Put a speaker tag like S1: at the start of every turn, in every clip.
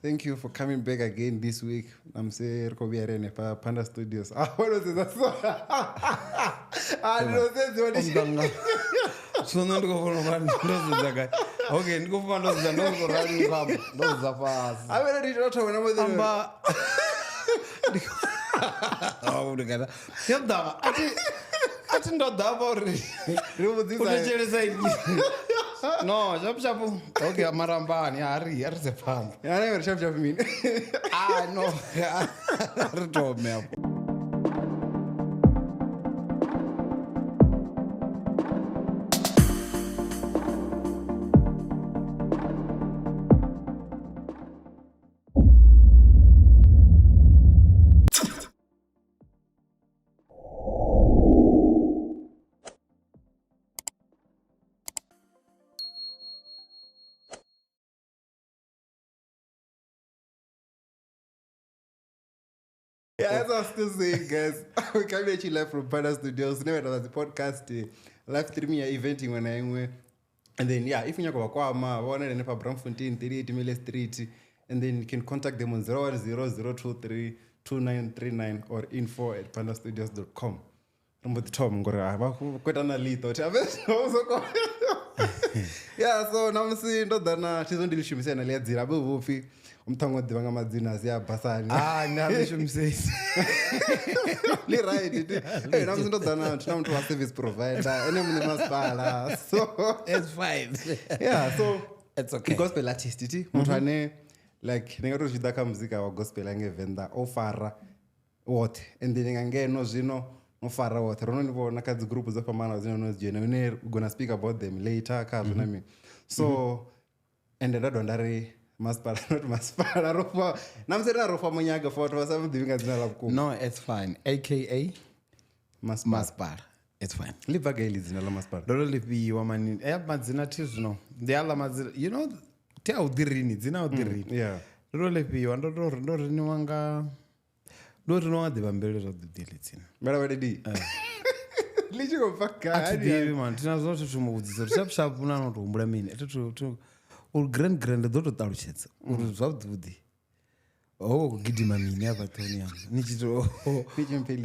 S1: Thank you for coming back again this week. I'm saying IssaYearEndFunction Panda Studios. What was it? I don't know.
S2: So not go for one. Okay, go for those that don't go running up. Those are fast.
S1: I already wrote when I was
S2: Oh, together. Help that. I think not that about it. No, jump. Okay, Marambani, Ari, the pan.
S1: I never shop me.
S2: Ah, no. I told me.
S1: Yeah, as I was still saying, guys, we come here live from Panda Studios. Never was the podcast live streaming eventing when I went. And then, yeah, if you go to Kwama, 1 Bramfontein, 38 Mille Street, and then you can contact them on 010-023-2939 or info@pandastudios.com. I'm with Tom. Yeah, so now I'm saying that she's on the issue. I'm saying that she's Rofhi. I'm talking about the Madzina, Basani.
S2: Ah, now the issue says.
S1: Right. Hey, I'm saying that I'm to a service provider. And I'm in Masipala. So
S2: it's fine.
S1: Yeah, so
S2: it's okay.
S1: Gospel artist, like, nengato zvidaka muzika wa gospel angevenda ofara what and then ngangeno zvino ofara what rononivona kadzi group dzafambana dzinonozijoina we're gonna speak about them later kazvina me so and ndadwa ndari Masipala not Masipala Rofhiwa namsera Rofhiwa Manyaga for what was something dzina lapku.
S2: No, it's fine, aka Masipala. It's fine.
S1: Live gaili dzina la Masipala
S2: Rofhiwa Manyaga madzina tizvino ndiala madzina, you know, tell dirini dzina dirini.
S1: Yeah.
S2: Rofhiwa ndorini wanga ndorinwa devambele zvodidili dzina.
S1: Mara wedi. Lichiko paka.
S2: Atidivi man, tinazoti tumuudziso sharp unotombura mini. Atutu ur grand dzototaruchedza. Uri zvavudzi. Oh, kugidima mini apa toni yangu. Nichito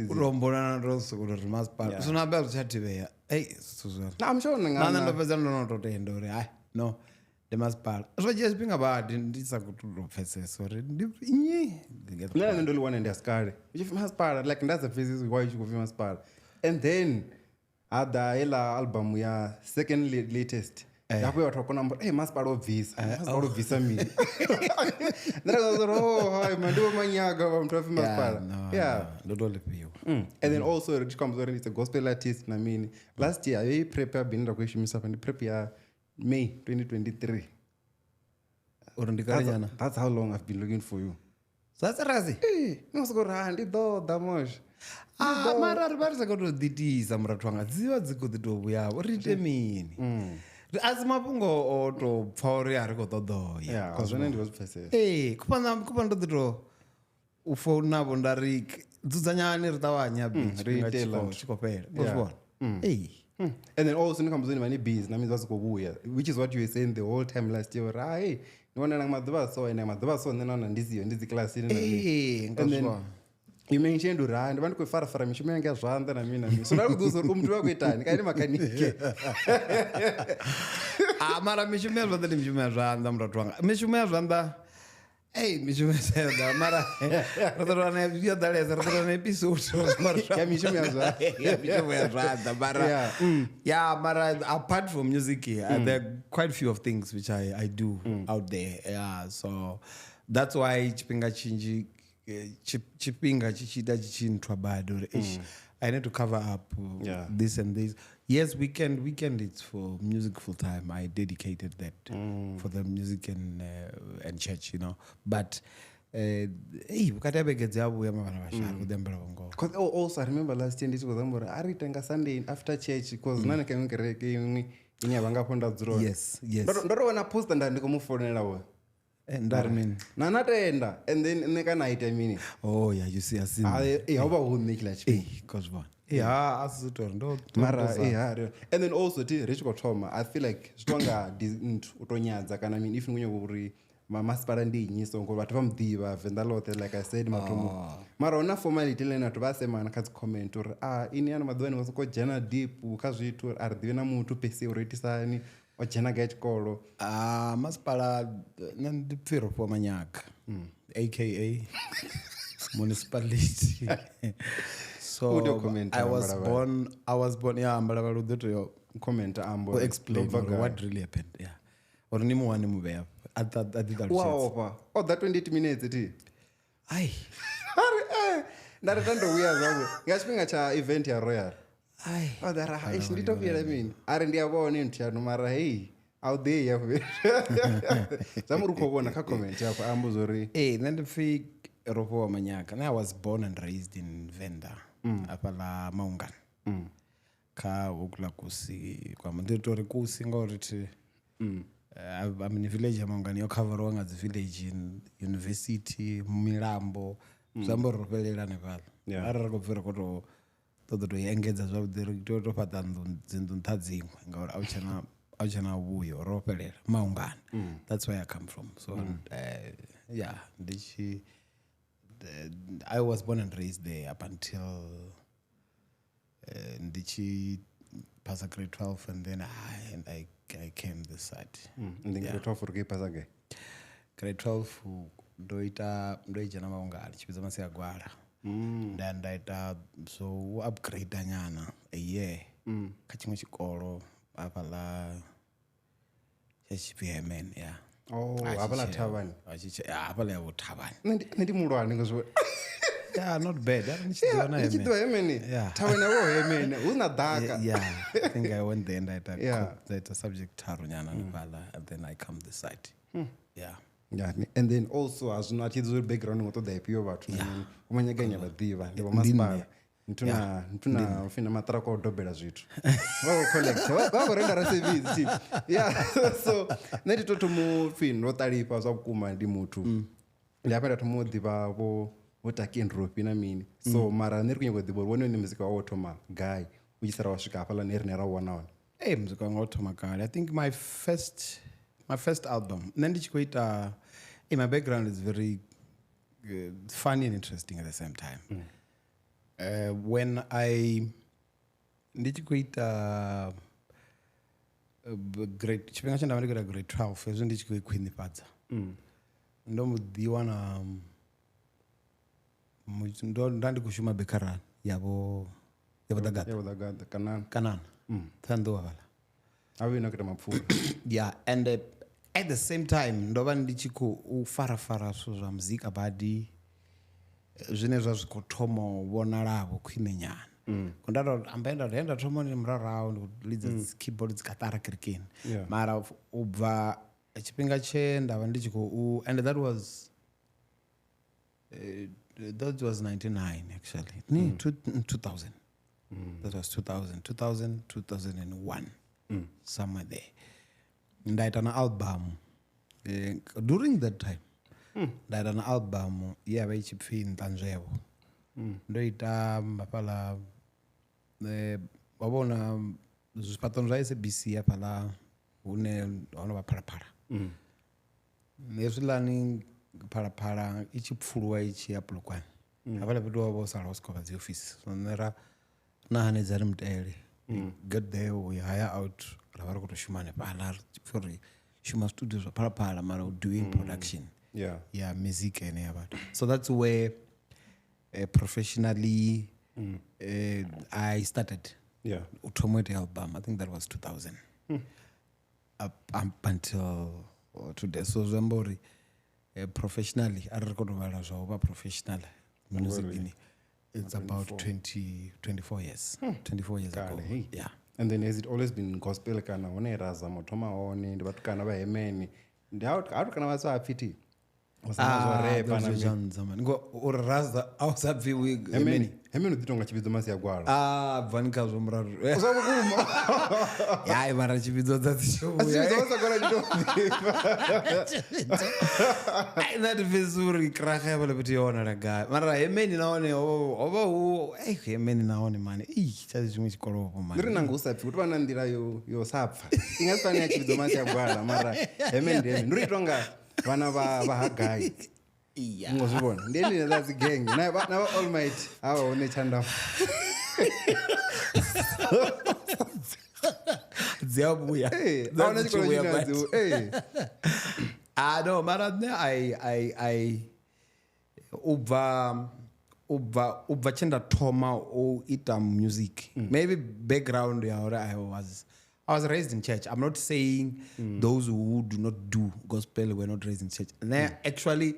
S2: urombonana ndosoko Masipala. So nabya zvichativeya. Hey, Suzana.
S1: I'm sure
S2: nana ndopedza ndonototenda uri hayi no. The Masipala. So just being about ndisakutopfesesa sorry. Inye.
S1: Nana ndoli one and askari. If Masipala like that's the phases why you go for Masipala. And then ada ela album ya second latest. Yapo watu wakona mbo Masipala visa. Masipala visa mimi. Oh, hi Rofhiwa Manyaga mtu wa Masipala. Yeah.
S2: Rofhiwa.
S1: And then also it comes when it's a gospel artist na mini. Last year I prepare binda kuishimisa and prepare May 2023. That's how long I've been looking for you.
S2: So that's razi.
S1: Hey, nosigorandi do damosh.
S2: Mara ribarisa kutodhitisa muratwanga dziva dzikutitobuya urite mini. Asi mapungo otopfa uri ari kutodoya.
S1: Yeah, kazvene ndikuzipfesesa.
S2: Eh, kupa ndodito ufonavo ndari dzudzanyani ritavanya chikopera. Kuzvona. Eh.
S1: And then also when comes in many bees, na means what's go which is what you were saying the whole time last year. Hey, you want to madva so and madva so and then on this class in. And then you mentioned Durand, one could far from Mishiman gas randa na mina. So now do so to wait time. Kind of mechanic.
S2: Mara Mishumel was the Mishuman randa mratwanga. Mishuman randa. Hey, Mishuman said that Mara rather on an episode. Yeah, Mara, apart from music, there are quite a few of things which I do out there. Yeah, so that's why Chipinga Chichida Chichintra bad. I need to cover up this and this. Yes, weekend it's for music full time. I dedicated that for the music and church, you know. But because
S1: also I remember last year this was Aritenga Sunday after church because none can
S2: yes.
S1: Don't want to post and then come for an hour.
S2: And that mean
S1: Nanatenda and then neka night I mean.
S2: Oh yeah, you see I see.
S1: How about who make like
S2: cause one. Yeah, as it
S1: Mara, and then also Rich Trauma, I feel like stronger didn't utonyaza. I mean, if you Masipala ndinyi so ngo vhathu vha muḓivha Venḓa ḽoṱhe like I said mathomo mara huna formality ḽine vhathu vha semana kha dzi comment uri ini ano maḓuvha ni ngo sokou dzhena deep kha zwithu a ri ḓivhi na muthu pesi uri itisani o dzhena gai tshikolo
S2: Masipala nṋe ndi pfhi Rofhiwa Manyaga aka municipality so I was born yeah mbalavhala uḓo tea
S1: comment ambo
S2: explain what really happened yeah or ni muwane muvhea at that
S1: wow that 28 minutes ti
S2: ai
S1: ndari tandouya zvawe nga tshifhinga tsha event ya Royal
S2: ai
S1: dara ishi nditofira mini ari ndiyavona nthu yanu mara hey out there yawe zamuri khobona kha comment yako ambuzo ri
S2: nṋe ndi pfhi Rofhiwa Manyaga I was born and raised in Venda afha ḽa Maungani kha ukula kusi kwa ndi tori kusi ngori thi I'm in village ya Maungani yo coverwa nga dzi village in university Milambo zambo ropelela nephala ara ri khou pfhi ri khou to engedza zwavhuḓi ri tea to fhaṱa dzinḓu nṱha dziṅwe ngauri a u tshena vhuyo ro fhelela Maungani that's where I come from so yeah I was born and raised there up until ndichi pass grade 12 and then I came this side
S1: and then grade 12 uri pass again
S2: grade 12 ndo idzhena Maungani tshipidza masi ya gwala nda ita so upgrade nyana a year kha tshiṅwe tshikolo afha ḽa HPMN yeah
S1: hafha ḽa Thavhani
S2: hafha ḽa ya Thavhani
S1: nṋe ndi muḽwane ngazwo
S2: yeah not bad I
S1: didn't do Hemeni Thavhani yavo Hemeni hu na ḓaka
S2: yeah I think I went there and I did a subject tharu nyana nephala and then I come this side yeah
S1: and then also azwino a tshi ḓi background ngo ṱoḓa ifhio vhathu umanyaganya vhaḓivha ndi vho Masipala ntuna fina maṱiraka o dobela zwithu vha khou collect vha khou renda service so nṋe ndi to thoma pfhi ndo ṱalifha zwa vhukuma ndi muthu ndi hafha nda thoma u ḓivha vho Takie Ndou na mini so mara nṋe ri khou nyaga u ḓivha uri wone ni muzika wawo thoma gai u tshi sala wa swika hafhaḽa ni rine ra u wana hone
S2: muzika wanga wo thoma kale I think my first album nṋe ndi tshi khou ita my background is very funny and interesting at the same time when ndi tshi khou ita tshifhinga tshe ndavha ndi khou ita grade 12 hezwo ndi tshi khou i khwinifhadza ndo mu ḓi wana nda ndi khou shuma bekarani yavo Dagada kanana Thandou vala
S1: avina kuita mapfura
S2: yeah and at the same time ndo vha ndi tshi khou farafara zwithu zwa muzika badi zwine zwa zwi khou thoma u vhonalavo khwine nyana nda thoma ni muraraho ndi lidza dzi keyboard dzi katara kerekeni mara u bva tshifhinga tshe ndavha ndi tshi khou and that was 99 actually 2000 that was 2001 somewhere there ndaita na album during that time ndaita na album yavha i tshi pfhi Nṱanzvevo ndo ita hafhaḽa wa vhona zwifhaṱoni zwa SABC hafhaḽa hune hono vha phalaphala hezwiḽani phalaphala i tshi pfuluwa i tshi ya Polokwane hafhaḽa fhethu wa vha u sala u si khou vha dzi ofisi so nṋe na hanedza ri mutele get there we hire out ra vha ri khou tou shuma hanefhaḽa ri shuma studio zwa phalaphala mara doing production yeah music ene ya vhathu so that's where professionally I started u thoma ita album I think that was 2000 up until today so zwi amba uri professionally a ri khou tou vhala zwa u vha professional music ini it's about 24 years 24 years ago yeah
S1: and then has it always been gospel kana hone razama thoma hone ndi vhatukana vha Hemeni ndi hatukana vha sa pfiti
S2: uri raza ausabvi
S1: Hemeni uḓitonga tshividzo masi ya gwala
S2: bvani khazwo muraru ya mara tshividzo dza that visuri kraga ya vale yona laga mara Hemeni naone ova hu Hemeni naone mane tsha zwimwe tshikolopo mane
S1: ri nanga usapfi kuti vana ndira yo sapfa ingafani ya tshividzo masi ya gwala mara Hemeni ri tonga vana vahagai ngozvibona ndeni that's gang nava almighty avaone chanda
S2: dziyabuya
S1: aona chikolo chinanzi
S2: no mara I ubva chenda thoma o ita music maybe background I was raised in church. I'm not saying those who do not do gospel were not raised in church. And they're actually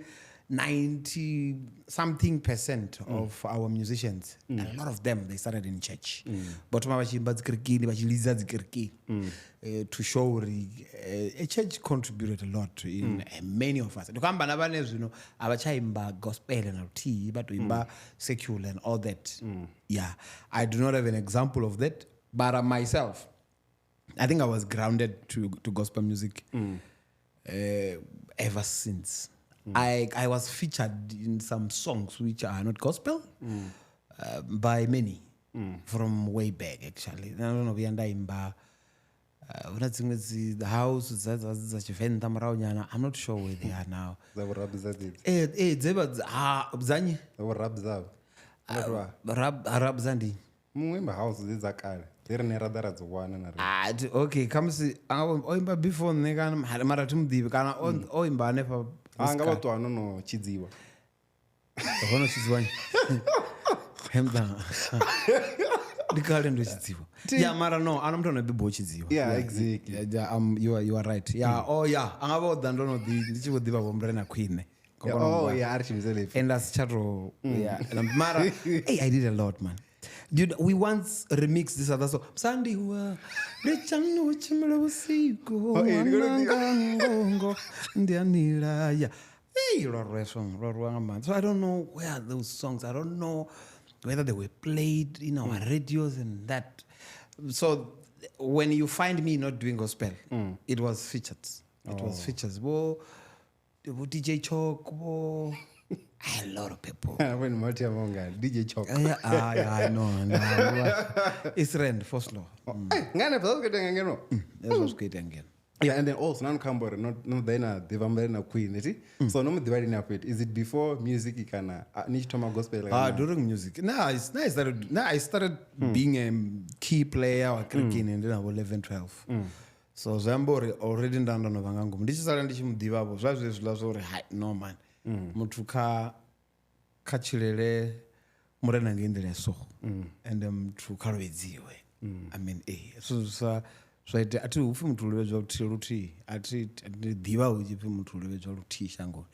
S2: 90-something% of our musicians, a lot of them, they started in church. But to show a church contributed a lot in many of us. Gospel and tea, but secular and all that. Yeah, I do not have an example of that, but myself, I think I was grounded to gospel music ever since. I was featured in some songs which are not gospel by many from way back, actually. I don't know, the house, I'm not sure where they are now. Okay, come see. Oimba before nega mara tumdivi kana oimba nepa.
S1: Anga watu anono chidziwa.
S2: Ono chidziwa. Hemda. Dikale ndo chidziwa. Yeah, mara no, anamtona bibo chidziwa.
S1: Yeah, exactly.
S2: Yeah, you are right. Yeah, oh yeah. Anga watu ndono ndichi wodiva bombrena queen.
S1: Oh yeah, archimzele.
S2: And that's chatro. Yeah, mara. Hey, I did a lot, man. Dude, we once remixed this other song. Sandy wa rechano chimela usiku wanangangongo ndianira ya. Hey, so I don't know where those songs. I don't know whether they were played in our radios and that. So when you find me not doing gospel, it was features. It was features. Whoa, DJ Chalk. Whoa. A lot of people.
S1: When Marty Amonga, DJ Chalk.
S2: Yeah, I know. It's rent for slow.
S1: Ngana pesa getting again.
S2: That was great again.
S1: Yeah, and then also non-cambor, not then a devamberina queen, so no dividing up it. Is it before music? Ikana niche toma gospel.
S2: During music. No, it's nice. I started being a key player or cricking in 11, 12. So Zambo already done on Vangango. This is a rendition divabo. No man. Mutuka kachilele murena ngendele so and to karweziwe. I mean, so ati ufi mutulezwa luti ati diva uji pi mutulezwa luti shango.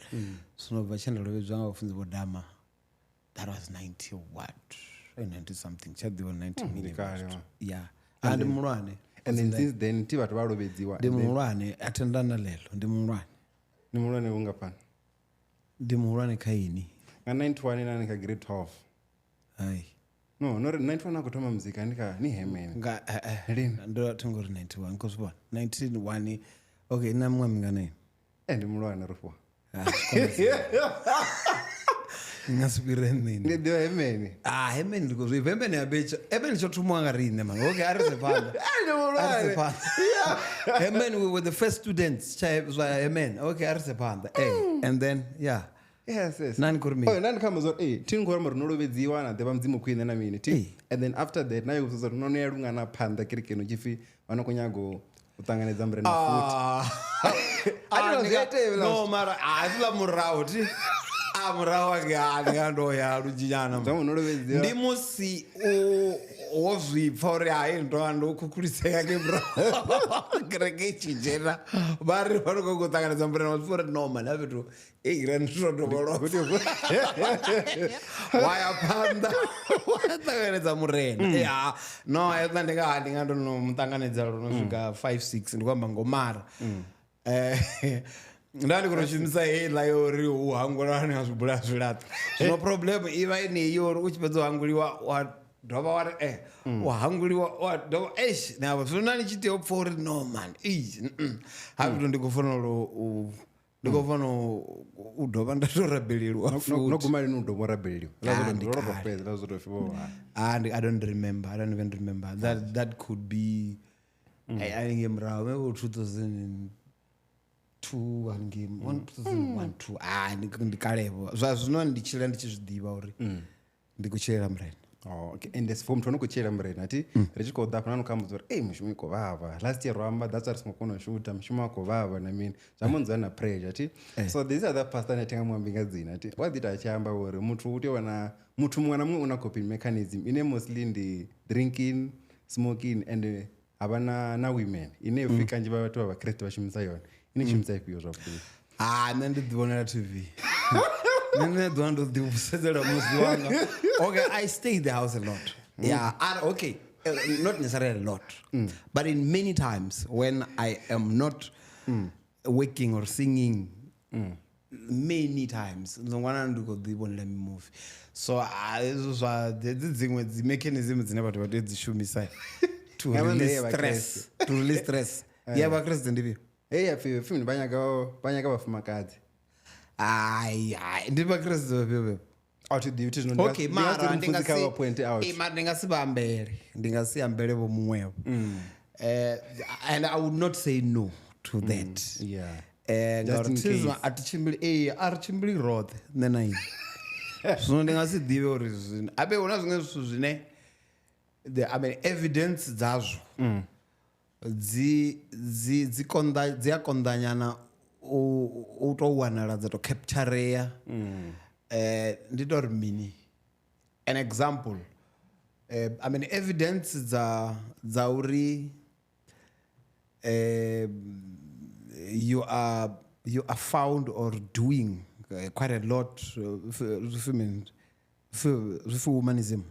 S2: So no vachanda lezwa ngafunzi bodama. That was 90 what? 90 something. Chad diva 90 million. Yeah. And murane.
S1: And then since then tiba tubalo beziwa.
S2: De murane atendana lelo. De murane.
S1: Ni murane ungapana.
S2: De murane kaini.
S1: Nga 91 nika grade 12.
S2: Aye.
S1: No, 91 akutoma muzika nika ni hemeni.
S2: Nga ndo tungori 91 because what? 91 okay, namwa mingane.
S1: Ndi mulwana Rofhiwa.
S2: Ngasubireni.
S1: Ndi hemeni.
S2: Hemeni because we hemeni abecha. Hemeni chotumwa ngarine man. Okay, arise panda.
S1: Ndi mulwana.
S2: Yeah. Hemeni we were the first students. Hemeni. Okay, arise panda. Hey, and then yeah.
S1: Yes.
S2: Nani kurmi.
S1: Oh, nani kama zo tingora marunolo bedziwa na deba mzimu kwine na mini ti. And then after that nayo kuzo none yarunga na panda kirikeno jifi wanokunyago utanganeza mbre na foot. I don't know.
S2: No mara azula murauti. Murawa ga ndo ya rujijana. Ndi musi ozwi fore ndo ando kukuliseka ke bro. Kreke chijera. Bari bariko kutanganeza mbre na foot normal abetu. Irandro do bolo. Why panda? Tanganeza murena. Yeah. No, ayatla ndinga ndo mutanganeza runosvika 5-6 ndikwamba ngomara. Ndani kunoshimisa layo ri uhangurani azubula zvilata. No problem iva ine yoro uchipedza hanguliwa wa ndova wari wahanguliwa wa ndova na zvonani chite opfori no man. Hapi to ndikofana udova ndatorabelirwa.
S1: No kumali no udova rabelirwa.
S2: And I don't remember. I don't even remember. That could be I think maybe 2002 2 hangi 2001 ndikalevo zvazvino ndichira ndichizvidiva uri ndikuchera murena.
S1: Okay, and this form to kuchera murena ati richiko da pana nokamudza uri mushumi ko vava last year ramba that's what smakona shoot mushumi ko vava na mean zvamunzwa na pressure ati so these are the pastor netenga mwambinga dzina ati wadita achamba uri muthu uti wana muthu mwana mumwe una coping mechanism ine mostly ndi drinking smoking and abana na women ine fika nje vatu va Kristo vashimisa yona ine chimisa ipiyo zvakuti
S2: nende ndivonera TV nende ndwando ndivusedzera muzi wanga. Okay, I stay in the house a lot. Yeah, okay, not necessarily a lot, but in many times when I am not working or singing, many times ndongwana ndikodivonera movie. So the mechanism dzine vatu vatu dzishumisa to release stress. Yeah, but Christ ndivyo.
S1: Hey, film banyaga vafumakadzi.
S2: Ndiva Christ ndivyo. Okay, mara ndingasiya mbele vomumwevo. And I would not say no to that.
S1: Yeah.
S2: Just in case. Atichimbili road nena hii. So ndingasidive uri zvine. Abe una zvimwe zvithu zvine evidence dzazvo. Dziyakondanyana utowanala dzato captureya. Nditori mini. An example. Evidence dza uri you are found or doing quite a lot humanism.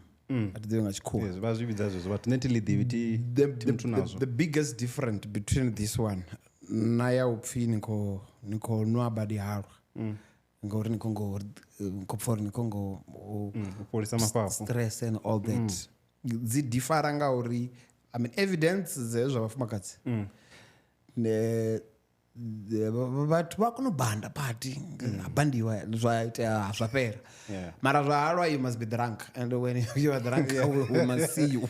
S2: The biggest difference between this one naya upfi niko nobody haro ngori niko stress and all that differ ngauri evidence zezvo vafumakadzi vatu vakunobhanda pati abandiwa zvaita zvapera mara zvaharwa you must be drunk and when you are drunk we must see you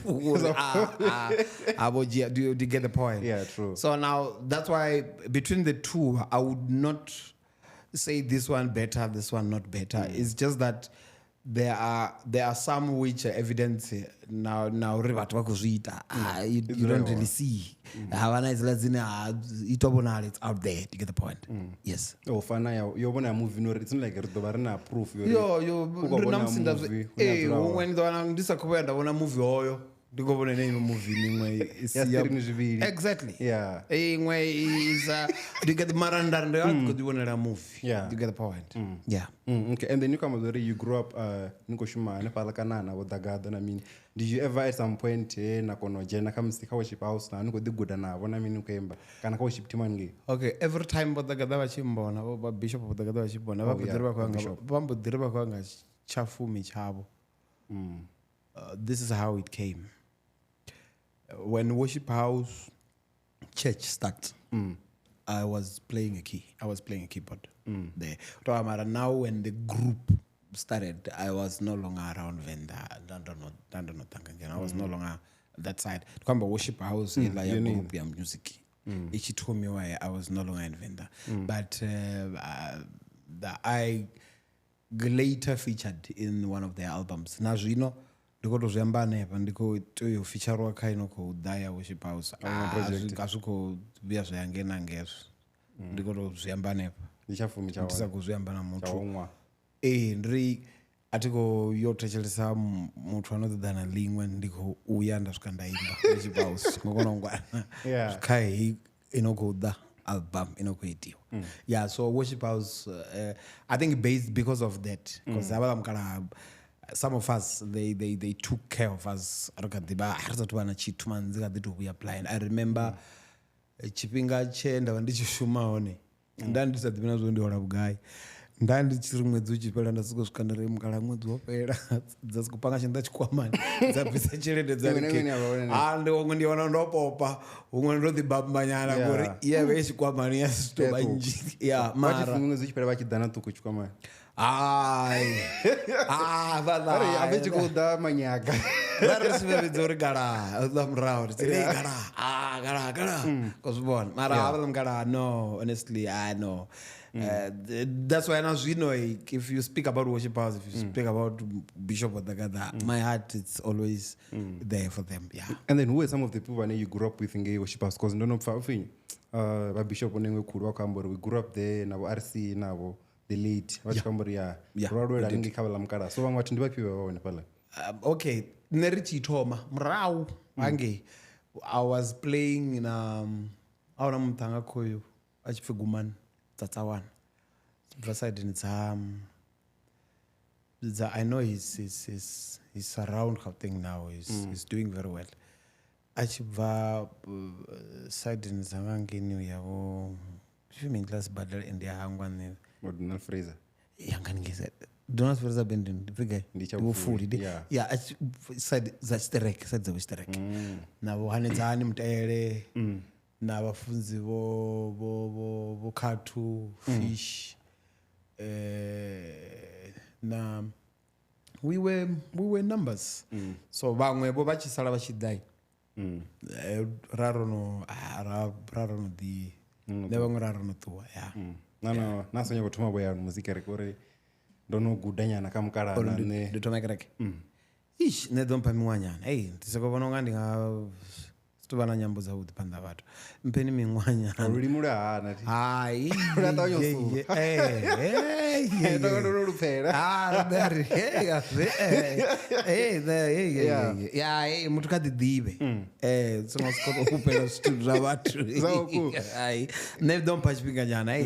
S2: do you get the point?
S1: Yeah, true.
S2: So now that's why between the two I would not say this one better, this one not better. It's just that there are some which evidence now rivatu vakuzviita you don't really see havana itobonali it's out there. You get the point? Yes.
S1: Fana yobona movie no it's like ridova rina proof
S2: when ndisakubaya ndavona movie hoyo ndikobona neimwe movie nimwe exactly imwe is you get the marandar ndikudivonera movie. You get the point? Yeah.
S1: Okay, and then you come already you grew up nikoshuma nepalakanana with Dagada. I mean, did you ever at some point nakonojena kamsika worship house na nikodiguda navo na mini ukaemba kana worship team ngi?
S2: Okay, every time Dagada vachimbona ba bishop of Dagada vachimbona vambodhiriva kwanga chafumi chavo. This is how it came. When worship house church started, I was playing a keyboard there. Now when the group started, I was no longer around Venda. I was no longer that side. Come worship house in like group music. It told me why I was no longer in Venda. But I later featured in one of their albums. Now you know. Ndikotozviamba nepa ndikotoyofeaturwa kainokodhaya worship house azvikobviya zvayangena ngezvo ndikotozviamba nepa ndisakuzviamba namuthu ndiri atikoyotecheresa muthu anodhana limwe ndikouya ndasvika ndaimba worship house ngokonongwana zvikai inokodha album inokuitiwa. So worship house I think based because of that because some of us they took care of us. I remember chipinga chenda vandichishumawone ndandisadhivina zvondiora bugai ndandichiri mwedzi uchipera ndasingosvika ndaremukala mwedzi wapera dzazikupanga chenda chikwamani dzabvisa cherede dzarike umwe ndiona ndopopa umwe ndodhibambanyana kuri iye vechikwamani yasitoba njiri
S1: mara mwedzi uchipera vachidhana tuku chikwamani
S2: avechikuda manyaga varisivevedzori gara lamrauri gara gara. Because one, no, honestly, I know. That's why now, if you speak about worship house, if you speak about Bishop or Dagada, my heart is always there for them. Yeah.
S1: And then who are some of the people you grew up with in gay worship house? Because no, Bishop we grew up there, now RC, now the late, so
S2: okay, Nerichi Toma, Mrau, Ange. I was playing in Aunamtanga Koyo, Achifiguman, Tatawan. Beside it's I know he's around Gauteng now. He's doing very well. Achiva side in Zamangini yabo. Swimming class battle in the Hangwan.
S1: Donald Fraser.
S2: Yangan Donald Fraser bending the guy. Yeah, side that's the wreck, side the wreck. Now Hanetanim Tere, now Funzi wo Katu, fish. Na we were numbers. So bangwe bobachi salabachi die. Rarono di never rarono tu. Yeah.
S1: No, naso nyo tuma boya muziki rekore. Dono gudanya na kamkara na ne.
S2: Do tuma kereke. Ish ne dompa miwanya. Hey, tiseko bonongandi nga Stubana nyambo za udipanda watu. Mpeni mingwanya.
S1: Uri mura na ti.
S2: Ai.
S1: Urata yosu. Ndo rupera.
S2: Dari. Yeah, mutuka didibe. Sono skoto upelo studio watu. Ai. Ne dompa chipinga jana.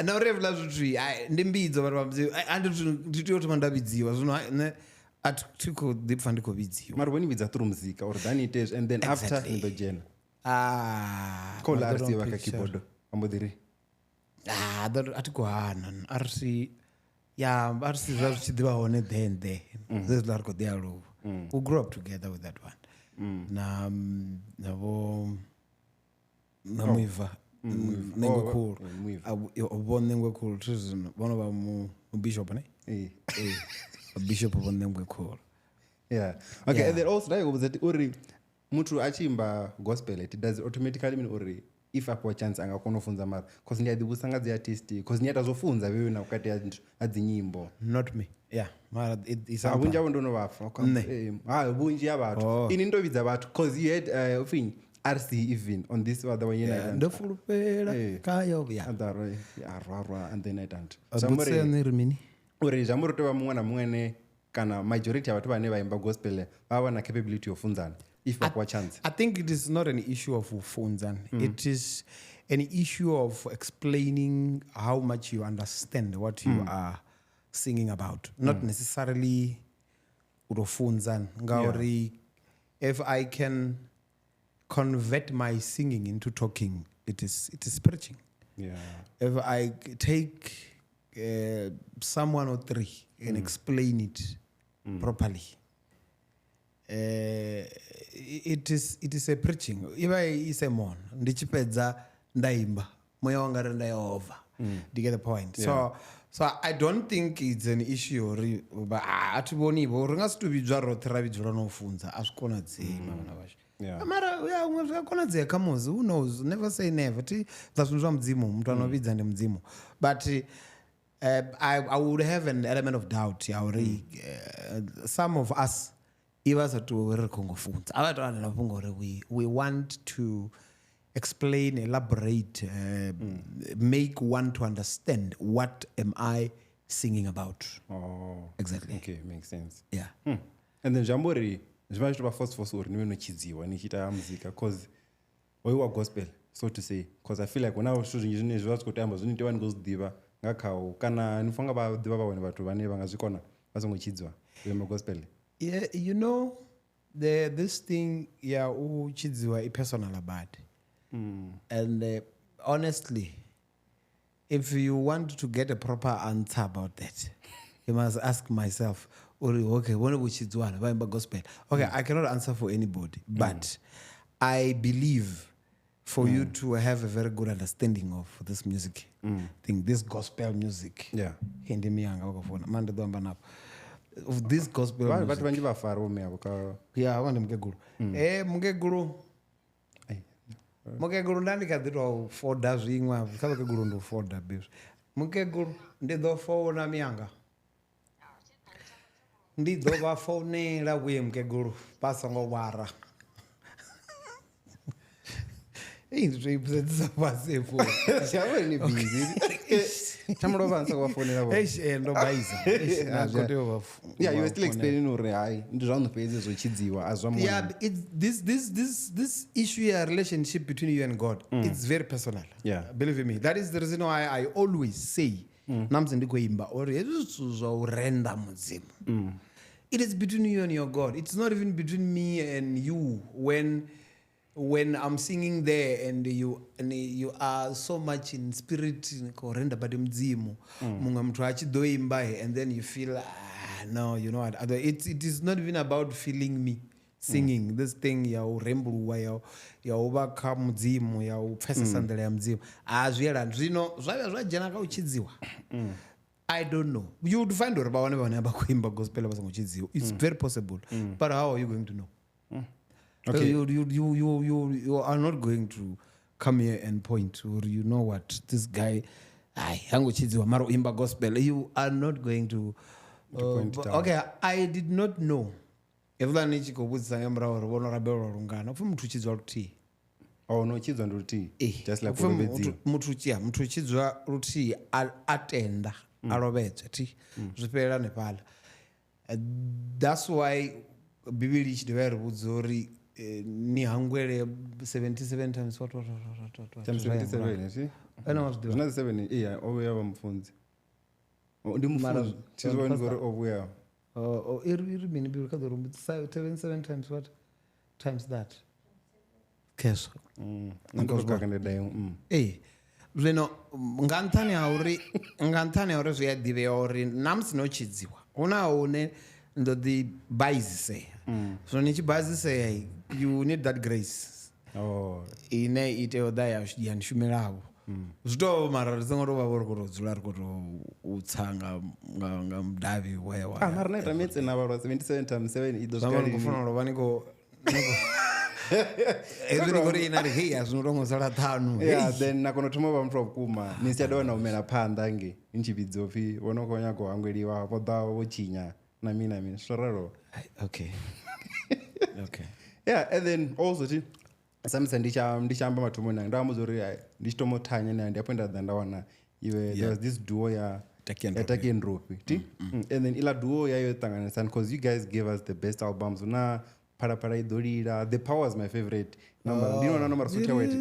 S2: Na revla zutri. Ndimbidzo watu wamzi. Ando tito mandabidziwa. Sono ne atiko deep fandiko bidziwa.
S1: Mara woni bidza turu muzika or than it is, and then after in the gen. Kola RC waka keyboard. Ambodiri.
S2: Atiko hanan RC yeah, RC zachidiwa one then there. This larko dialo. We grew up together with that one. Na muiva. Nengo cool. One nengo cool. One of our bishop ne. A bishop of them were cool.
S1: Yeah. Okay, yeah. And then also was that uri mutu achimba gospel it does automatically mean uri if apo chance angakono funza mara cause ndi adibusanga zi artist cause ndi atazofunza wewe na ukati adzinyimbo.
S2: Not me. Yeah. Mara it is
S1: abunja ndono bafa. Bunji abantu. Ini ndo bidza abantu cause you had thing RC even on this other one
S2: ndo fulupela kayo ya.
S1: And then I don't.
S2: Somebody mini
S1: uri jamuru to mwana mwene kana majority ya watu bane baimba gospel bawa na capability of funzana if bakwa chance.
S2: I think it is not an issue of funzana. It is an issue of explaining how much you understand what you are singing about, not necessarily urofunzana ngauri. If I can convert my singing into talking, it is preaching.
S1: Yeah.
S2: If I take someone or three and explain it properly, it is a preaching. Iba is a mon ndichipedza ndaimba moyo wanga ndayova. Do you get the point? Yeah. So I don't think it's an issue but atiboni bo ringa to be jaro terabidzura no funza asikona dzima vana vasho.
S1: Yeah.
S2: Mara kona dzeka kamuzi, who knows, never say never. That's not mdzimu mtu anovidza ndi mdzimu. But I would have an element of doubt. Some of us, we want to explain, elaborate, make one to understand what am I singing about.
S1: Oh,
S2: exactly.
S1: Okay, makes sense.
S2: Yeah.
S1: And then Jambori, Jambori first uri niwe chidziwa nichita muzika cause oiwa gospel, so to say, cause I feel like when I was shooting izvine zvazvo kutamba zvino tevani kuzidiva ngakhawo kana nifunga badiva bavone vatu vane vangazvikona vasongochidzwa gospel.
S2: Yeah, you know, this thing uchidziwa personal about. And honestly, if you want to get a proper answer about that, you must ask myself, okay, when uchidziwa gospel? Okay, I cannot answer for anybody, but I believe for you to have a very good understanding of this music thing, this gospel music.
S1: Yeah.
S2: Of this gospel music.
S1: But when you are far away,
S2: yeah, I want to get guru. Mungeguru. mukegulu ndandikadzitwa foda zvimwe kha mukegulu ndo foda babes mukegulu ndi ḓo founa mianga ndi ḓo vha founela kuye mukegulu vha songo wara ndi to ipusedzisa fhasi fo
S1: shavha ni busy tamulova nsa kwa fonela vho
S2: ndo baiza
S1: yeah you were still explaining uri hai ndi zwa nofhedze zwo tshidziwa azwa mona
S2: yeah this issue ya relationship between you and God it's very personal believe me that is the reason why I always say namse ndikoimba or hezwi zwa urenda mudzimu it is between you and your God. It's not even between me and you when I'm singing there and you are so much in spirit korenda but mdzimu munga mtu achidoimba and then you feel no you know what it is not even about feeling me singing this thing ya urembuluwa ya uvaka mudzimu ya upfesesa ndela ya mudzimu azviyelani zvino zvavya zvajena ka uchidziwa I don't know. You would find uri vavane vane vakuimba gospel vasangochidziwa. It's very possible. But how are you going to know? Okay. You are not going to come here and point or you know what this guy hangochidziwa maro imba gospel. You are not going to
S1: point it out.
S2: Okay, I did not know. Evla nichikobudzisa ngemra uri vona rabelo rungana. Ufu muthu chidziwa ruti.
S1: Oh no chidziwa nduti. Just like
S2: muthu chidziwa ruti atenda. Alovedzwa ti zvipera nepala that's why bibili ichidova rivudza uri ni hangwere 77 times what
S1: times 77 see zvina 7 iya obuya vamfunzi ndi mfunzi chizwa ngori obuya
S2: iri mini bibili kadzorumbudza 77 times what times that keso
S1: ngakakandedai
S2: zvino nganthani auri zviyadiveya uri namusinochidziwa unaone ndoti bhaziseya zvino nichibhaziseya you need that grace ine iteoda yanishumirawo zvitoo mara risingotova ri kutodzula ri kutotsanga nga mudavi
S1: mara naita metsena varwa 77 times 7
S2: idozvangofanira rova niko
S1: then nakonotoma vamuthu vokuma nisichadawa naumela phanda nge nchipidzopi vonokonya kuhangweliwa voda vochinya namina svoraro
S2: okay
S1: yeah and then also ti samisa ndichamba matomoni anga ndavamudza uri ndichitomotanya nayo ndiapo ndadza ndawana iwe there was this duo ya Takie Ndou ti and then ila duo yayo tanganisana because you guys gave us the best albums una Para idolira the power is my favorite number ndinoona nomara sotya wete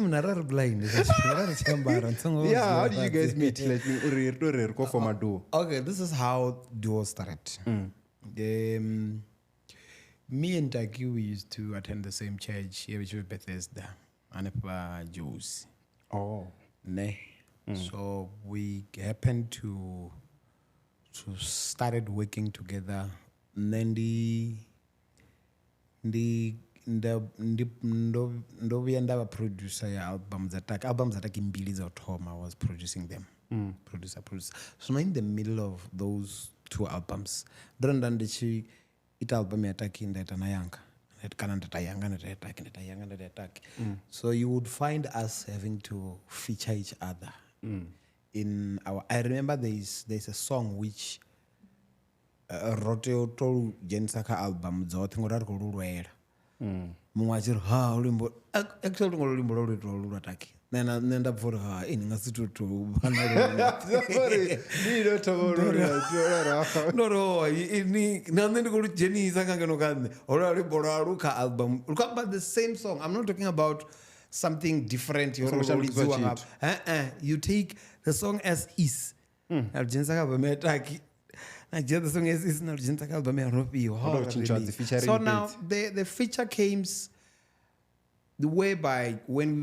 S2: munarari blind chambara
S1: yeah how did you guys meet like uri ko for duo
S2: okay this is how duo started me and Taki we used to attend the same church here which was Bethesda anepa Jews so we happened to started working together ndovuya ndava producer ya albums ataki mbili dzautoma I was producing them producer so in the middle of those two albums ndoranda ndichiita album yataki ndaita nayanga kana ndatayanga ndatayanga so you would find us having to feature each other in our I remember there's a song which rote to jenisa ka album dzothe ngori ari kululwela mumwe achiri ulimbo actually ngolo ulimbo lolwa Taki nenda bvori ini ngasitutubandoro ini nane ndikulujenisa kangenokane olo ulimbo lwaluka album but the same song I'm not talking about something different you take the song as is aljenisa ka album Taki the song is not Rofhi. So now the feature came the way by when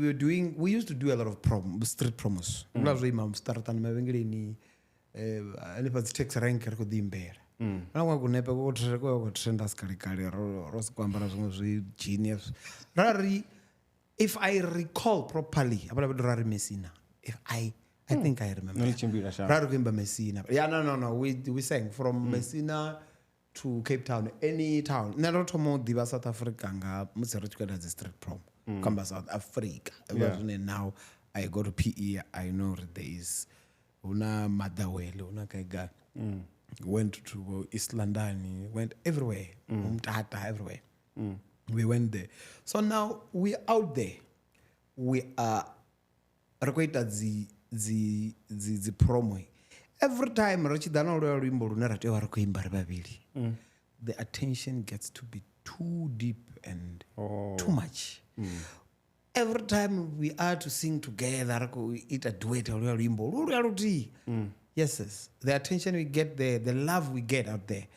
S2: we used to do a lot of street promos. If I recall properly, I think I remember. Messina. Yeah, no. We sang from Messina to Cape Town, any town. Narotomo diva South Africa nga muserechkwela as a street prom. Kamba South Africa. Now I go to PE. I know there is una Mudau, una Kaiga. Went to East London. Went everywhere. Everywhere. We went there. So now we're out there. We are required the promo. Every time the attention gets to be too deep and too much. Every time we are to sing together, we eat a duet or yes, the attention we get there, the love we get out there,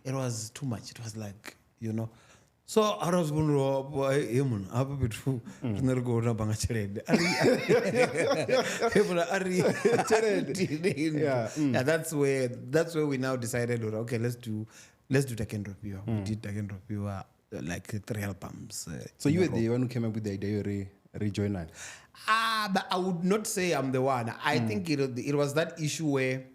S2: it was too much. It was like, So I was going to that's where we now decided, okay, let's do Takie Ndou. We did Takie Ndou like 3 albums.
S1: So you were the one who came up with the idea to rejoin that?
S2: But I would not say I'm the one. I think it was that issue where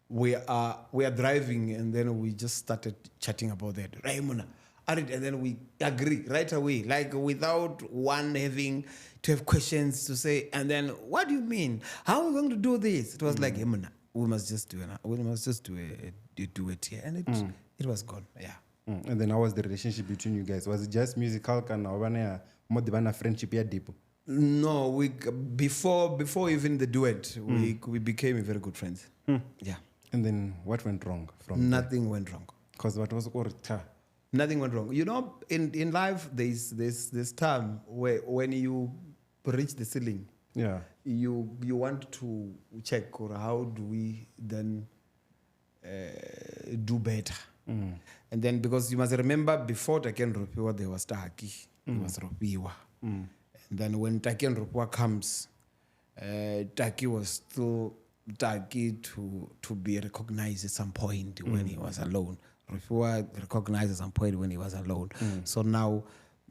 S2: we are driving and then we just started chatting about that. Raymond, and then we agree right away, like without one having to have questions to say. And then, what do you mean? How are we going to do this? It was like, we must just do it here, and it was gone. Yeah.
S1: And then how was the relationship between you guys? Was it just musical? Can more friendship here deep?
S2: No, before even the duet, we became very good friends. Yeah.
S1: And then what went wrong from
S2: Nothing went wrong.
S1: Because what was
S2: Nothing went wrong. In life, there's this time where when you reach the ceiling, you want to check, or how do we then do better? And then, because you must remember, before Takie Ndou, there was Taki, there was Rofhiwa. And then when Takie Ndou comes, Taki was still Taki to be recognized at some point when he was alone. Rofhiwa recognized at some point when he was alone. So now,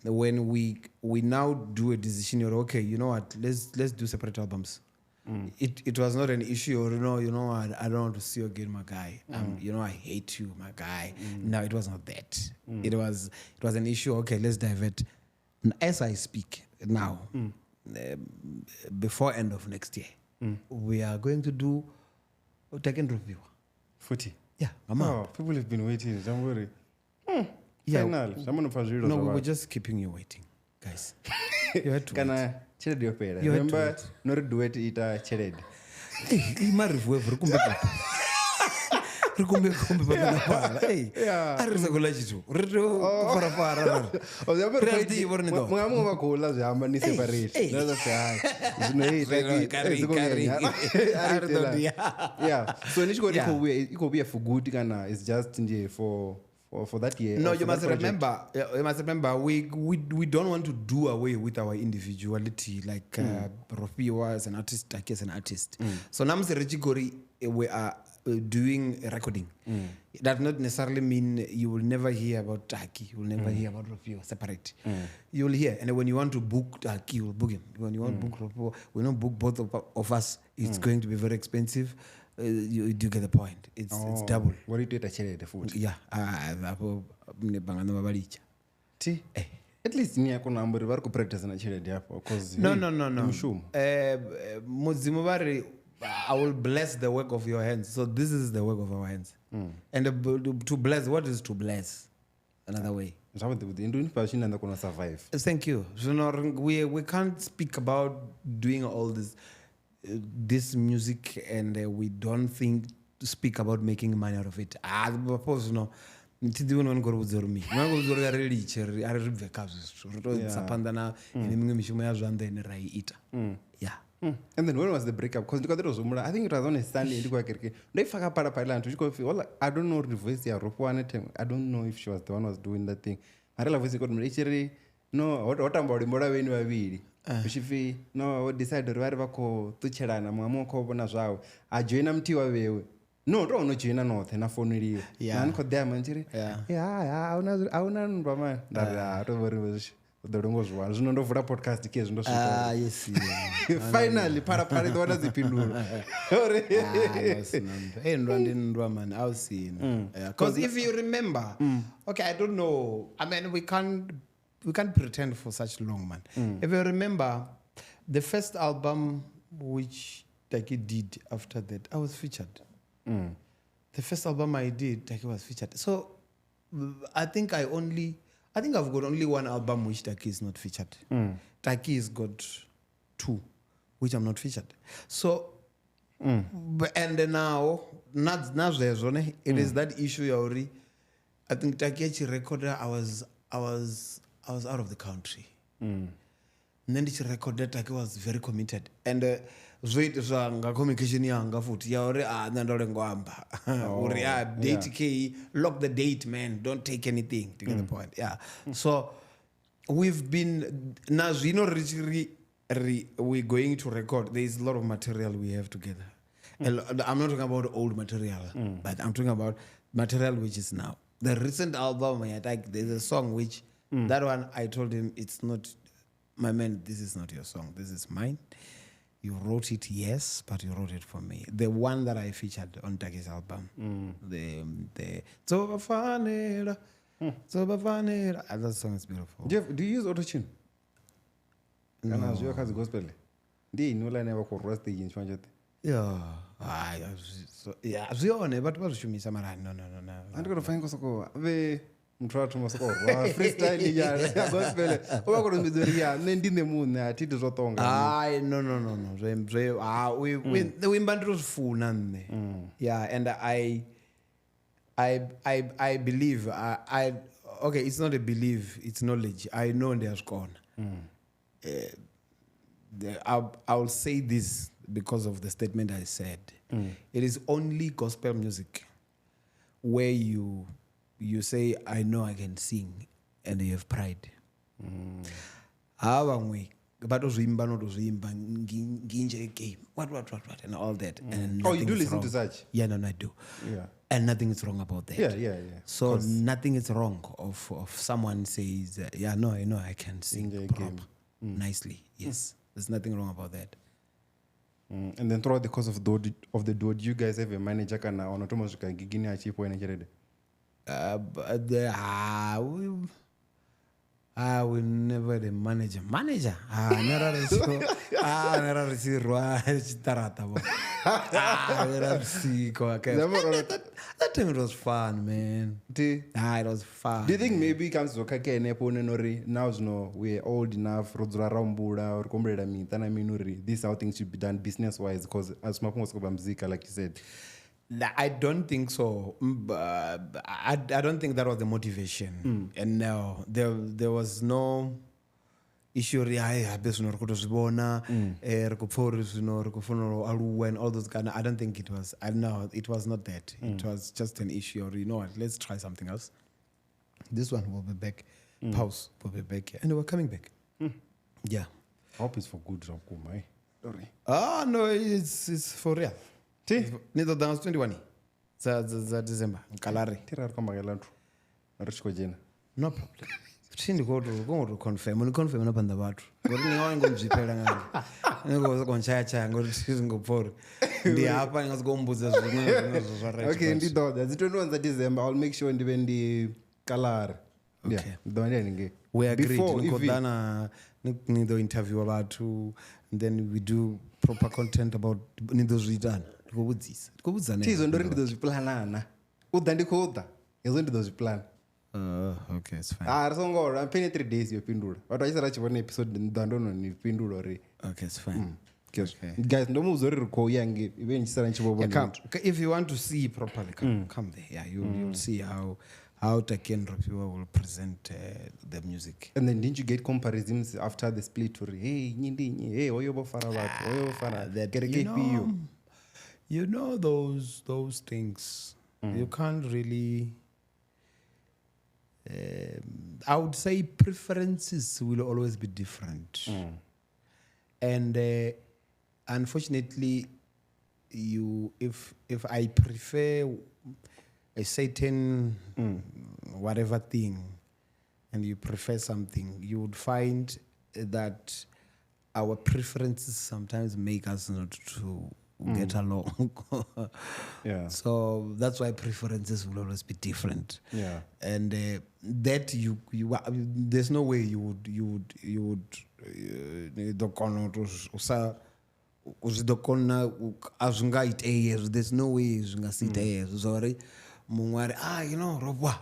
S2: when we now do a decision, you're okay, you know what? Let's do separate albums. It was not an issue, or I don't want to see you again, my guy. I hate you, my guy. No, it was not that. It was an issue. Okay, let's divert. As I speak now, before end of next year, we are going to do Take and Review.
S1: 40.
S2: Yeah,
S1: people have been waiting. Don't worry.
S2: Yeah,
S1: no,
S2: we were just keeping you waiting, guys. You had to wait.
S1: Remember, not do it, eat a cheled. So it could be for good. It's just for that year.
S2: No, you must remember. We don't want to do away with our individuality. Like Rofhi was an artist, Taki is an artist. So Namse Rechigori, we are doing a recording. That does not necessarily mean you will never hear about Taki. You will never hear about Rofhi separate. You will hear, and when you want to book Taki, you will book him. When you want to book Rofhi, we don't book both of us. It's going to be very expensive. You do get the point. It's double.
S1: What do you do to the food?
S2: Yeah.
S1: At least near Konambu, we could practice in a chile because
S2: no. Muzimuvari, I will bless the work of your hands. So this is the work of our hands. And to bless, what is to bless? Another way.
S1: Survive.
S2: Thank you. We can't speak about doing all this music and we don't think to speak about making money out of it. Yeah.
S1: And then when was the breakup? Because I think it was on a Sunday. I don't know I don't know if she was the one who was doing that thing. I realized no, what about him? No, decided to chelana mwamoko bona zvawo ajoina mti wawewe no joina north na phone iriyo nani kodea manjiri auna ndwa man ndara to worry Dorongozwa. Zvino ndovhura podcast ke zvindosvika.
S2: Yes.
S1: Finally para ndona dzipinduro.
S2: Hey, Ndwa man, I'll see. Because if you remember, okay, I don't know. I mean, we can't pretend for such long, man. If you remember, the first album which Taki did after that, I was featured. The first album I did, Taki was featured. So I think I've got only one album which Taki is not featured. Taki has got 2, which I'm not featured. So, and then now there's one. It is that issue already. I think Taki actually recorded. I was out of the country. And then she recorded. Taki was very committed. And communication yanga futhi yauri nandole ngwamba uri date k lock the date, man, don't take anything to get the point. So we've been now we're going to record. There is a lot of material we have together. I'm not talking about old material, but I'm talking about material which is now the recent album. There's a song which that one I told him, it's not my man, this is not your song, this is mine. You wrote it, yes, but you wrote it for me. The one that I featured on Taki's album, the Zobafanera, that song is beautiful.
S1: Do you use autotune? No. Kana zviyo kazi gospel. Ndi inola never chorus the in chanje.
S2: Yeah. Zvione but vazvishumisa mara no.
S1: Andiko find kosoko ave mutwatu masoko freestyle ya gospel. Oba ko mbizoria ndine munhu atiti zvotonga.
S2: No. We wimba ndozifuna nne. Yeah, and I believe okay, it's not a belief, it's knowledge. I know there's gone. I'll say this because of the statement I said. It is only gospel music where you say, I know I can sing, and you have pride. But what, and all that. And
S1: you do listen
S2: wrong.
S1: to such?
S2: Yeah, no, I do.
S1: Yeah.
S2: And nothing is wrong about that.
S1: Yeah.
S2: So nothing is wrong of someone says, I know I can sing proper, nicely. Yes, there's nothing wrong about that.
S1: And then throughout the course of the duo, do you guys have a manager kana onotomazvika gigini achipo enercherede?
S2: We never had a manager. Nerarisirwa chitarata. That time it was fun, man. It was fun.
S1: Do you think maybe it comes to kake nepo nenori now we're old enough rodzura rambura or kombreda mitana minuri, this is how things should be done business wise, because as mapungoskoba mzika like you said.
S2: I don't think so. I don't think that was the motivation. And no, there was no issue. And all those kind. I don't think it was. It was not that. It was just an issue. Or you know what? Let's try something else. This one will be back. Pause will be back, and we're coming back. Yeah.
S1: I hope it's for good.
S2: No, it's for real. Neither than 21 za December Kalari. No problem. Tindi go to confirm. When confirm na banda watu. Ngori ni wangu mjipela ngani. Ngo konchacha ngori singo por. Ndi hapa ngazigombuza zvimwe zvarright.
S1: Okay, ndi doda. Zitondwa za December. I'll make sure ndibe ndi Kalari.
S2: Okay.
S1: Yeah.
S2: We agreed. Nikodana nido interview abantu, and then we do proper content about nido zvidana.
S1: Tizo ndori ndido zviplanana. Uda ndikoda. Yezo ndido zviplan.
S2: Okay, it's fine.
S1: Risongora pene 3 days yopindura. Watu achisa chivone episode ndandono ni pindura ri.
S2: Okay, it's fine.
S1: Okay. Guys, ndo muzori riko yange even chisara nchibobona.
S2: If you want to see properly, come there. Yeah, you'll see how Takie and Rofhiwa will present the music.
S1: And then didn't you get comparisons after the split? Hey, hey, oyobo fara that
S2: you know those things. You can't really. I would say preferences will always be different, and unfortunately, if I prefer a certain whatever thing, and you prefer something, you would find that our preferences sometimes make us not to get along.
S1: Yeah.
S2: So that's why preferences will always be different.
S1: Yeah.
S2: And that there's no way you would there's no way sorry Rofhi,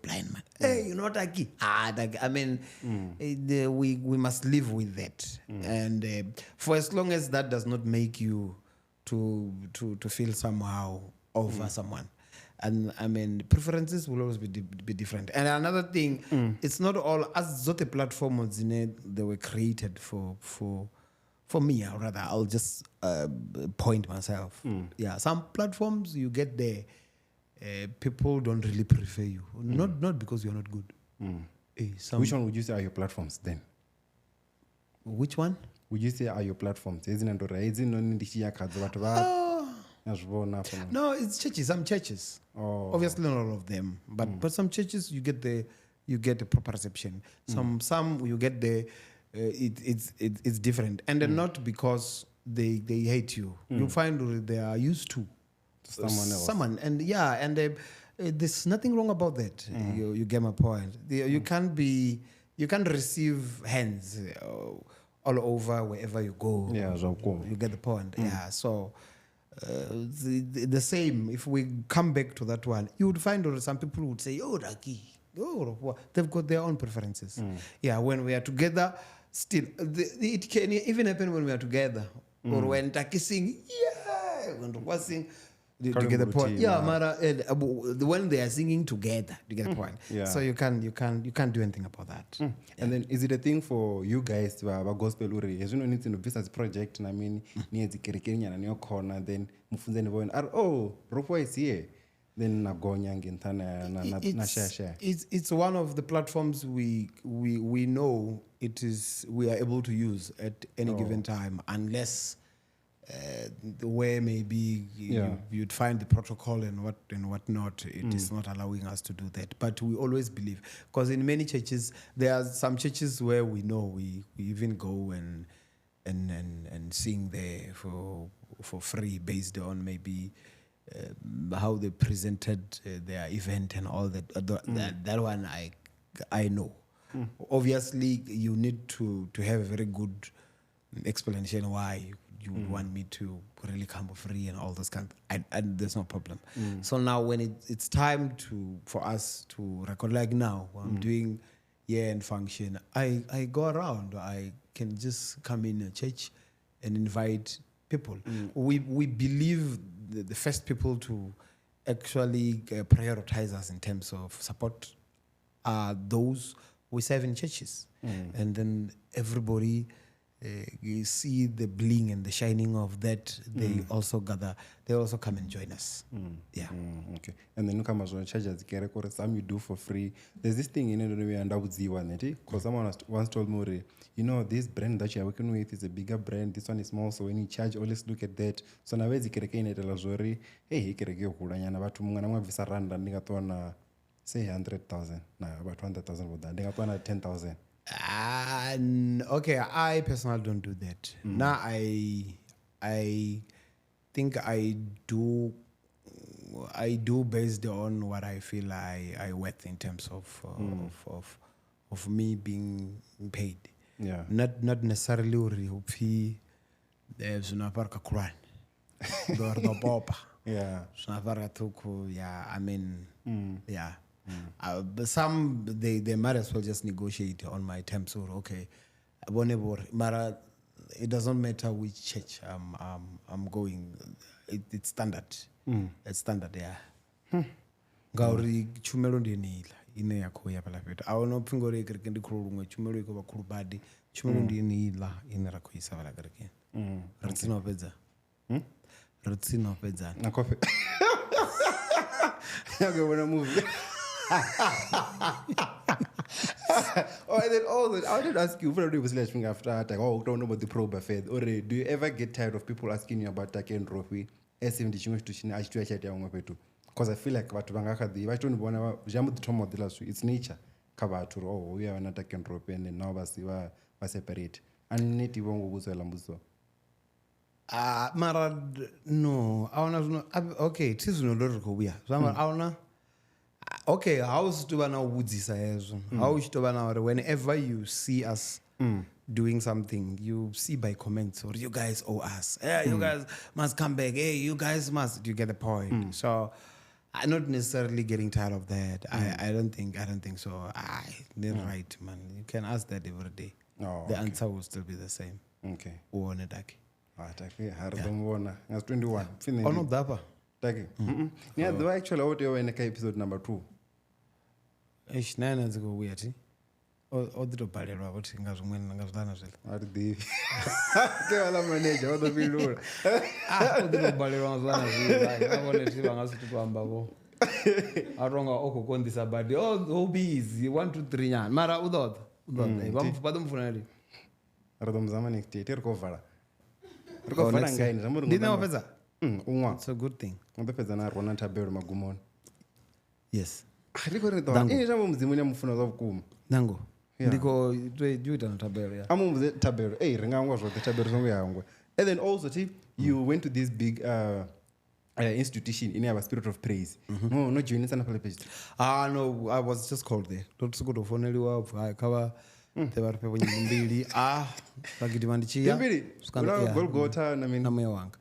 S2: blind man. Hey, you know Taki. Taki. I mean, we must live with that. And for as long as that does not make you to feel somehow over someone. And I mean, preferences will always be different. And another thing, it's not all as zote platforms they were created for me, or rather, I'll just point myself. Yeah, some platforms you get there, people don't really prefer you. Not because you're not good.
S1: Which one would you say are your platforms then?
S2: Which one?
S1: Would you say are your platforms?
S2: No, it's churches. Some churches.
S1: Oh.
S2: Obviously not all of them, but some churches you get the proper reception. Some you get the it's different, and then not because they hate you. You find they are used to
S1: someone else.
S2: And there's nothing wrong about that. You get my point. You can't receive hands all over wherever you go.
S1: Yeah,
S2: you get the point. Yeah, so. The same, if we come back to that one, you would find some people would say, oh, Taki, oh, they've got their own preferences. Yeah, when we are together, still, it can even happen when we are together. Or when Taki sing, yeah, when Rofhi sing, do you get the point? Yeah, Mara, when they are singing together, do you get the point?
S1: Yeah.
S2: So you can't do anything about that.
S1: Yeah. And then is it a thing for you guys to have a gospel uri? As you know, need to business project. I mean, near the Kirikenya and your corner, then Mufunze going, oh, Rofhi is here. Then Nagonyang in Tana na share.
S2: It's one of the platforms we know we are able to use at any given time, unless where maybe you'd find the protocol and whatnot. It is not allowing us to do that. But we always believe, because in many churches, there are some churches where we know we even go and sing there for free based on maybe how they presented their event and all that. That one I know. Obviously, you need to have a very good explanation why you would want me to really come for free and all those kinds. And there's no problem. So now when it's time for us to record, like now, I'm doing year-end function, I go around. I can just come in a church and invite people. We believe the first people to actually prioritize us in terms of support are those we serve in churches. And then everybody... you see the bling and the shining of that, they also gather, they also come and join us. Yeah.
S1: Okay. And then you come as well, charges some you do for free. There's this thing in it and I would see one, because someone once told me, this brand that you're working with is a bigger brand, this one is small, so when you charge, always look at that. So now you can get a hey, say 100,000, about 100,000 with that. They got 10,000.
S2: Okay, I personally don't do that. Now I think I do based on what I feel I worth in terms of me being paid.
S1: Yeah.
S2: Not necessarily Rofhi Zunaparka Quran. The Bopa.
S1: Yeah.
S2: Yeah, I mean, yeah. But some they might as well just negotiate on my terms. Or okay, Mara, it doesn't matter which church I'm going. It's standard. It's standard, yeah. Gauri chumelo ndienila ine yako ya pala peto. Awono pingore kerkendi kurungwe chumelo iko bakuru badi chumelo ndienila ine rako isa pala kerken. Ratsino peza. Ratsino peza.
S1: Na kofi. Okay, when I move. And then also, I wanted to ask you, after attack, don't know about the pro buffet. Or do you ever get tired of people asking you about Takie and Rofhi? Because because I feel like vhathu vanga kha ḓi vha tshi to vhona zwi amba ḓi thoma ḓi la it's nature kha vhathu oh uya wana Take Ndou and now vha separate aneti vho ngo vhudzela mbudziso
S2: mara no ahuna zwino okay thi zwino ndo ri khou vhuya zwa ahuna okay how is to vha na u vhudzisa hezwo how is to vha na uri whenever you see us doing something you see by comments or you guys owe us you guys must come back you guys must you get the point so I'm not necessarily getting tired of that I don't think so they're right man you can ask that every day the answer will still be the same
S1: okay
S2: uone Taki
S1: Take hari domvona ngas 21 fine
S2: ono dapa
S1: Take ni adwa actually out yo in episode number 2
S2: nine dziko uya ti o ḓi to balelwa vho thi nga zwiṅwe nga zwiḽana zwiḽa
S1: ari ḓivhi ke wala manager o ḓo bilula
S2: o ḓi to balelwa nga zwiḽana zwiḽa a vhone thi vha nga si to amba vho a ronga o khou konḓisa badi o busy 1 2 3 nyana mara u ḓo vha ḓo mufuna ndi
S1: ri ḓo muzama next year ri khou vala ri khou vala ngaini zwa muri
S2: ndi na fhedza
S1: unwa
S2: it's a good thing
S1: u ḓo fhedza na rona thabelo magumoni
S2: yes
S1: ari khou ri ḓo ini zwa mudzimu ni mufuna zwa vhukuma
S2: nango ndiko to ita na tabelo ya
S1: amumbuze tabelo ri nga ngwa zwoṱhe tabelo songo yangwe and then also you went to this big institution in our spirit of praise no join sana pale page
S2: no I was just called there don't so to foneliwa kava te vari pe nyimbo mbili vagidi vandichiya
S1: mbili Golgotha na mimi
S2: na moyo wanga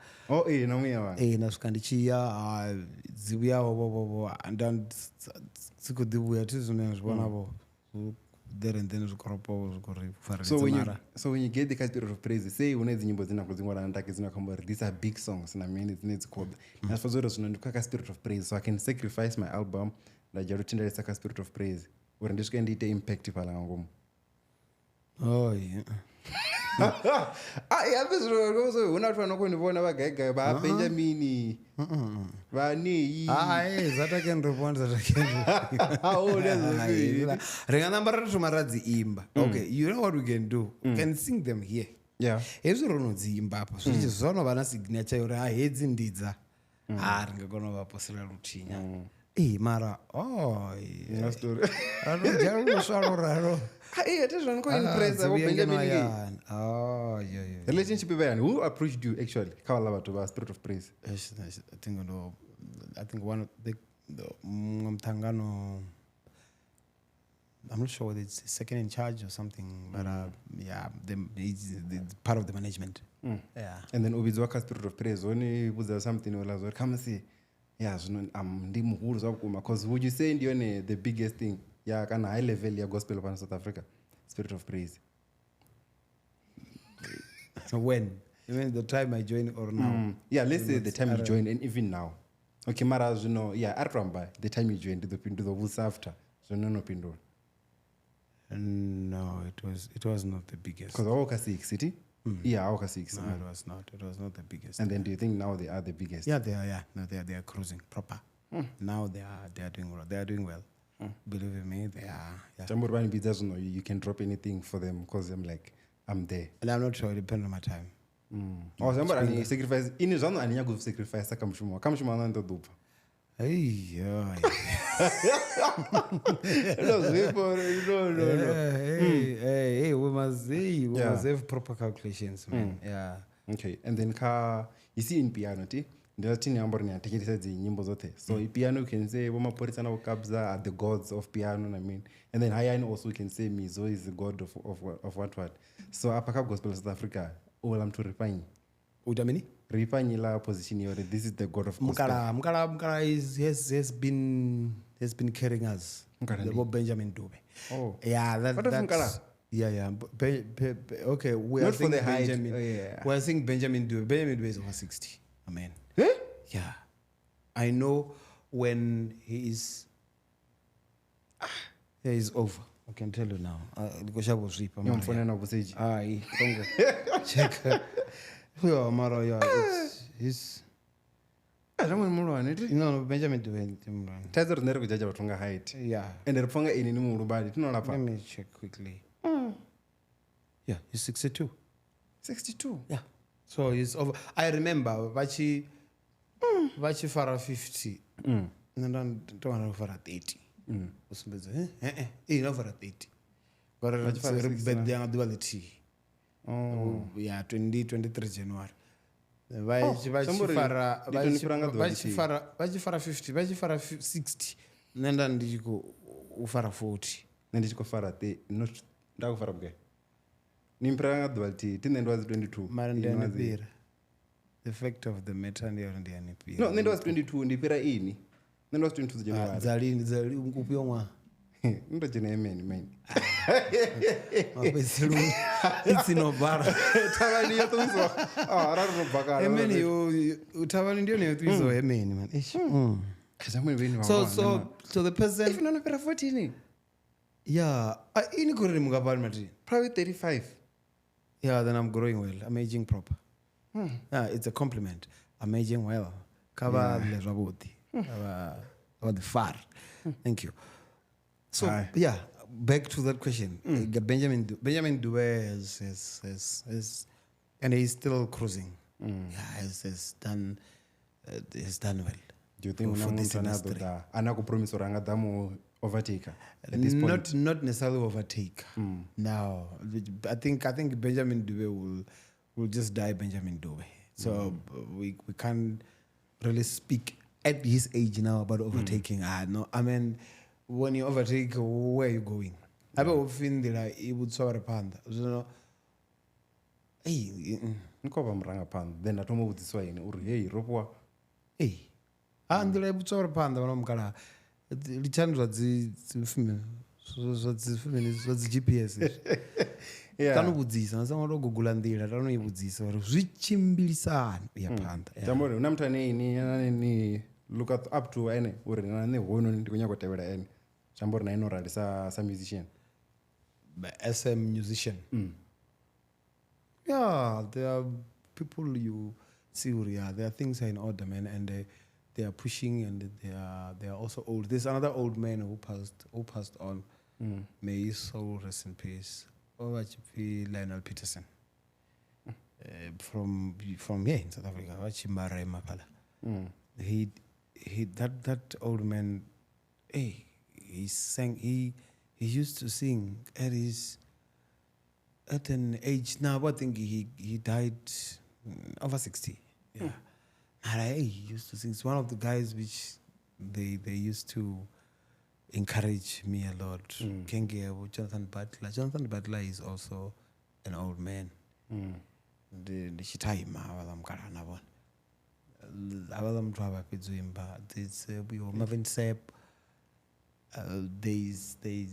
S1: na moyo wanga
S2: na swikandichiya dzibuya bo and sikudhibuya tizone zvibona bo there and then
S1: so when you get the spirit of praise say une dzinyimbo dzina kudzingwala na Take dzina khomba these are big songs na mini dzine dzikhoda na for zero zvino ndikaka spirit of praise so I can sacrifice my album la jaro tindelesa ka spirit of praise uri ndisike ndiite impact pala ngomu yazvo so una twa noko ndivona vagaigai va Benjamin vanei
S2: Take Ndou ringa nambara ratoma radziimba okay you know what we can do we can sing them here hezvi ronodziimba apa zvichizvanova na signature yori hedzi ndidza ringakona vaposera rutinya mara anojarunosvaroraro
S1: relationship ivayani who approached you actually kavala vatu va spirit of praise
S2: I think one of the mtangano I'm not sure whether it's the second in charge or something but it's part of the management
S1: and then ubidzwa ka spirit of praise oni budza something ola zori come see zvino ndi muhuru zvakuma because would you say ndiyone the biggest thing kana high level ya gospel pa South Africa spirit of praise
S2: when even the time I joined or now
S1: let's say the time you joined and even now okay mara zvino aramba the time you joined the pindu the after zvino no pindu
S2: no it was not the biggest
S1: because all ka 6 city all ka 6
S2: no it was not the biggest
S1: and then do you think now they are the biggest
S2: they are cruising proper now they are doing well believe me they are
S1: you can drop anything for them because I'm like I'm there
S2: and I'm not sure it depends on my time
S1: somebody sacrifice ini zvano aninya ku sacrifice saka kamushumo anondo dupa
S2: we must have proper calculations man
S1: okay and then you see in piano ndinatini ambori niateketisa dzinyimbo zote so piano you can say vomapurisa na vokabza are the gods of piano I mean and then hayani also you can say Mizo is the god of what so apa ka gospel South Africa ola mtu ripanyi
S2: utamini
S1: ripanyi la position yore this is the god of gospel
S2: mukala has been carrying us the Benjamin Dube that's okay we are saying Benjamin we are saying Benjamin Dube is over 60 amen I know when he is over I can tell you now ndikoshabo zvipa
S1: mfona na kuseji
S2: tongo check mara it's
S1: Ramwe mulwane
S2: no Benjamin Dube mulwane
S1: tazo rinere kujaja vatonga height and riponga ini ni mulubadi tinorapa
S2: let me check quickly he's 62 so he's over I remember vachifara 50 Ndo wana kufara 30. Usumbedza ina kufara 30. Ngori birthday yanga ḓuvha ḽithihi. Ya 23 January. Vachifara 50, vachifara 60. Nenda ndichiko ufara 40.
S1: Nendichikofara 30. Ndakufara bwe. Nimpira nga ḓuvha ḽithihi. Tine ndo was 22.
S2: Mara ndiyanipira. The fact of the matter ndiyanipira.
S1: No, nendo was 22 ndipira ini. Nendo was 22 January.
S2: Dzali upio mwa.
S1: Ndo jena emeni man.
S2: Mapesilu. It's no bar.
S1: Tavani yotuzo. Raro bakara.
S2: Emeni utavani ndio ne tuizo emeni man. So the person
S1: if not para 14.
S2: Yeah, ini koreni mukapari mati.
S1: Probably 35.
S2: Yeah, then I'm growing well. I'm aging proper. It's a compliment. I'm aging well. Kava le raboti. Kava the far. Thank you. So back to that question. Benjamin Ndou is and he's still cruising. He's done well.
S1: Do you think anaku promise oranga damu overtaker at this point?
S2: Not necessarily overtake. No, I think Benjamin Ndou will just die Benjamin Ndou. So we can't really speak at his age now about overtaking. No, I mean when you overtake, where are you going? I often like it would soar panda. You know,
S1: Nkova mranga panda. Then atomo utiswaini uri hey Rofhiwa.
S2: Andile butsora panda vanomukala lichandwa dzifilme zodzi GPS tanobudzisa nasangotogoogula ndila tanoibudzisa uri zvichimbilisana yapanda
S1: tamori una muthu ni look up to ene uri nane hono ndikunya kutevera ene chambori na inorali sa musician
S2: as a musician. Yeah, there are people you see there are things are in order, man, and they are pushing, and they are also old. There's another old man who passed on. May his soul rest in peace. Lionel Peterson. From here in South Africa, Masipala. He that old man, he sang. He used to sing at an age now. I think he died over 60. Yeah. He used to sing. It's one of the guys which they used to encourage me a lot. Jonathan Butler. Jonathan Butler is also an old man. The Shitaima Avalam Avalam Trava Pizuimba. There's Marvin Sepp. There's the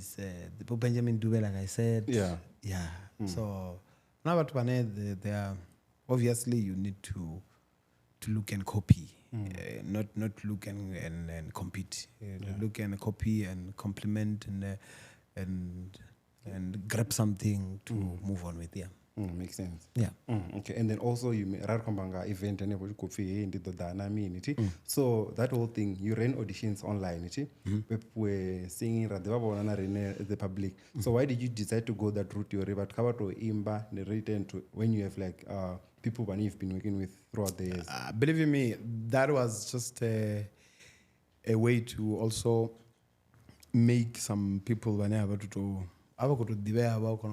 S2: Benjamin Ndou, like I said.
S1: Yeah.
S2: So now at Pane, they are obviously you need to look and copy, not look and compete. Look and copy and complement and grab something to move on with.
S1: Makes sense.
S2: Yeah.
S1: Okay. And then also you rarkombanga event and so that whole thing you ran auditions online. People were singing the public. So why did you decide to go that route? You're about cover to imba narrating to when you have like people that you've been working with throughout the years?
S2: Believe me, that was just a way to also make some people when I got an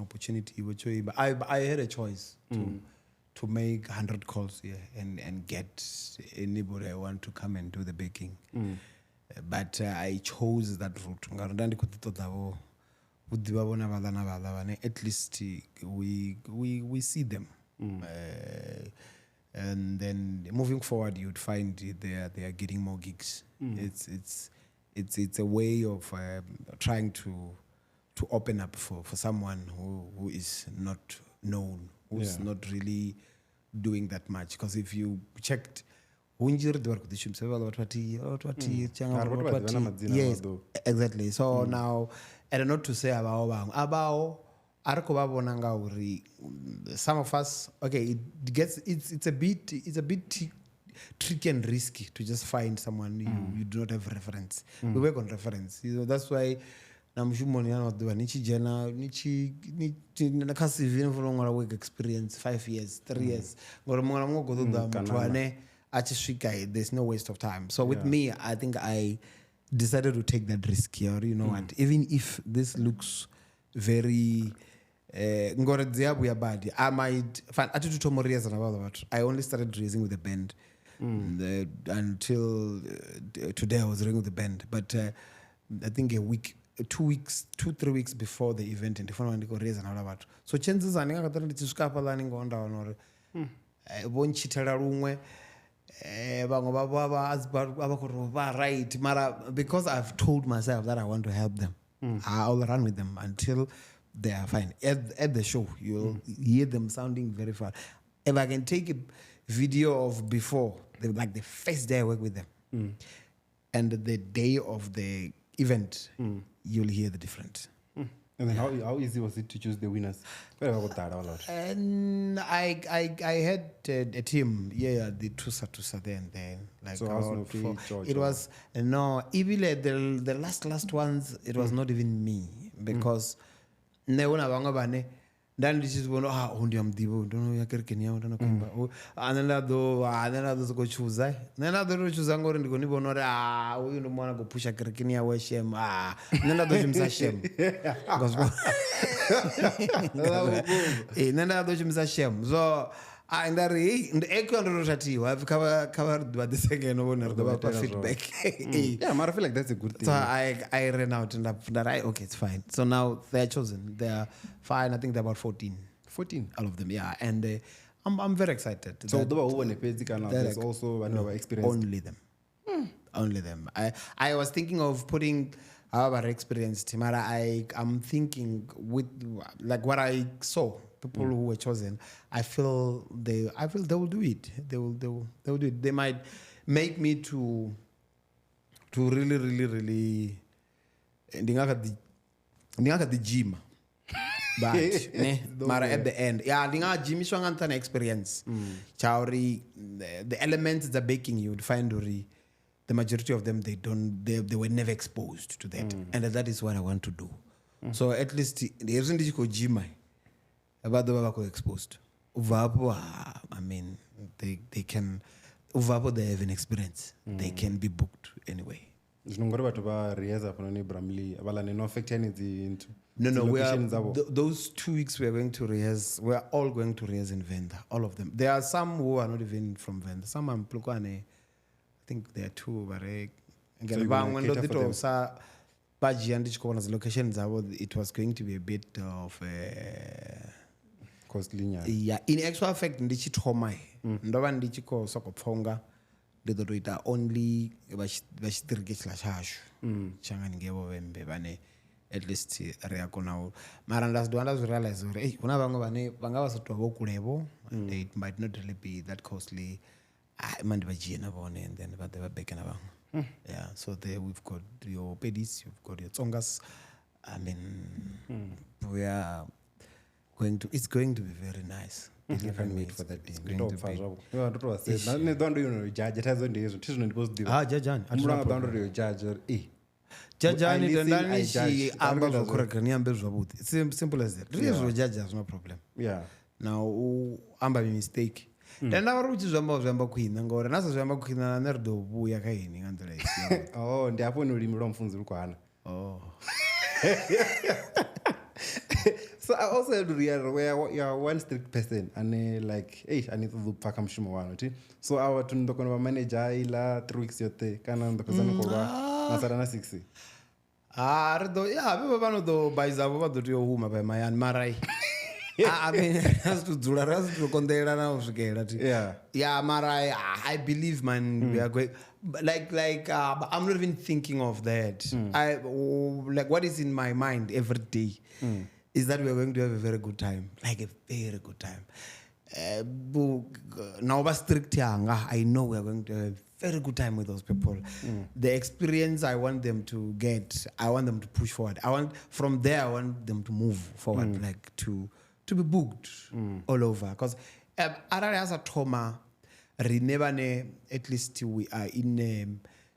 S2: opportunity. But I had a choice to make 100 calls here and get anybody I want to come and do the baking. But I chose that route. At least we see them. And then moving forward, you'd find they are getting more gigs. It's a way of trying to open up for someone who is not known, who's not really doing that much. Because if you checked, yes, exactly. So now, I don't know what to say about some of us, okay, it's a bit tricky and risky to just find someone you do not have reference. We work on reference. That's why work experience 5 years, 3 years. There's no waste of time. So with me, I think I decided to take that risk here. You know what? Even if this looks very bad, I might find I only started raising with the band until today. I was raising with the band, but I think 3 weeks before the event, and so chances are right, because I've told myself that I want to help them, I'll run with them until they are fine. At the show, you'll hear them sounding very far. If I can take a video of before, like the first day I work with them, and the day of the event, you'll hear the difference.
S1: And then how easy was it to choose the winners?
S2: And I had a team, the Tusa there and then. Like
S1: so
S2: it was no, even the last ones, it was not even me, because then this is one only Divo, don't know Yakirkenia, don't know. And then others go choose. Then other choose and go and go, we don't want to go push a Kirkinia where shame. Then other Jim Sashem. Then other Jim Sashem. So and the echo I've covered by the second owner about feedback.
S1: Yeah, I feel like that's a good thing.
S2: So I ran out and okay, it's fine. So now they're chosen. They're fine. I think they're about 14.
S1: 14?
S2: All of them, yeah. And I'm very excited.
S1: So there's also another experience.
S2: Only them. Only them. I was thinking of putting our experience, Timara. I'm thinking with like what I saw. People who were chosen, I feel they will do it. They will do it. They might make me to really the gym. But Mara at the end, gym is an experience. The elements that are baking you to find the majority of them they were never exposed to that, and that is what I want to do. So at least there isn't a gym. About the Wabako exposed. I mean, they can. They have an experience. They can be booked anyway.
S1: No,
S2: those 2 weeks we are going to rehearse. We are all going to rehearse in Venda, all of them. There are some who are not even from Venda. Some are Plukwane. I think there are 2. But locations, it was going to be a bit of
S1: costly.
S2: Yeah, in actual fact, ndichithoma ndoba ndichiko sokopfonga ndidoroita only vashtirikechila chasho changa ngebo vembe vane at least reakona mara ndazvirealize uri kuna vamwe vane vanga vasotwa vokulevo and it might not really be that costly mandivajiyena vone and then vabekena vamwe. Yeah, so there we've got your pedis, you've got your tsongas. I mean, we are it's going to be very nice.
S1: I can't wait for that day.
S2: Simple as that. Judge has no problem.
S1: Yeah.
S2: Now, I'm by mistake. Then I wrote Zamba Queen and go and ask Zamba Queen and Nerdo Buyakain and the
S1: oh, and the Apple will remove from Zulkan. Oh. So I also have to realize where you are one strict person and like, hey, I need to do Pakam Shumawano. So I want to look on manager ila 3 weeks yote kana the person ko ba nasarana 60.
S2: Yeah, one of the by Zava do your home by my and Marai. I mean, has to do yeah, Marai. I believe, man, we are going. Like, I'm not even thinking of that. Like, what is in my mind every day is that we are going to have a very good time, like a very good time. Now, strict I know we are going to have a very good time with those people. The experience I want them to get, I want them to push forward. From there, I want them to move forward, like to be booked all over. Because as a trauma, at least we are in a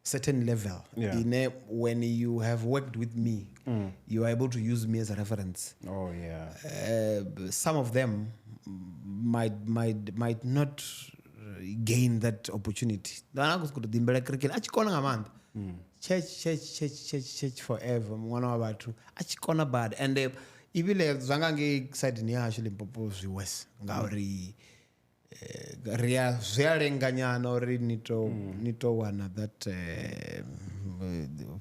S2: certain level. Yeah. When you have worked with me, you are able to use me as a reference.
S1: Oh yeah.
S2: Some of them might not gain that opportunity. Church forever. Mwana wa bathu achikona bad and ibile zvanga nge-side ni yasho Limpopo zviwes ngauri ria zviarenganyana uri nito wana that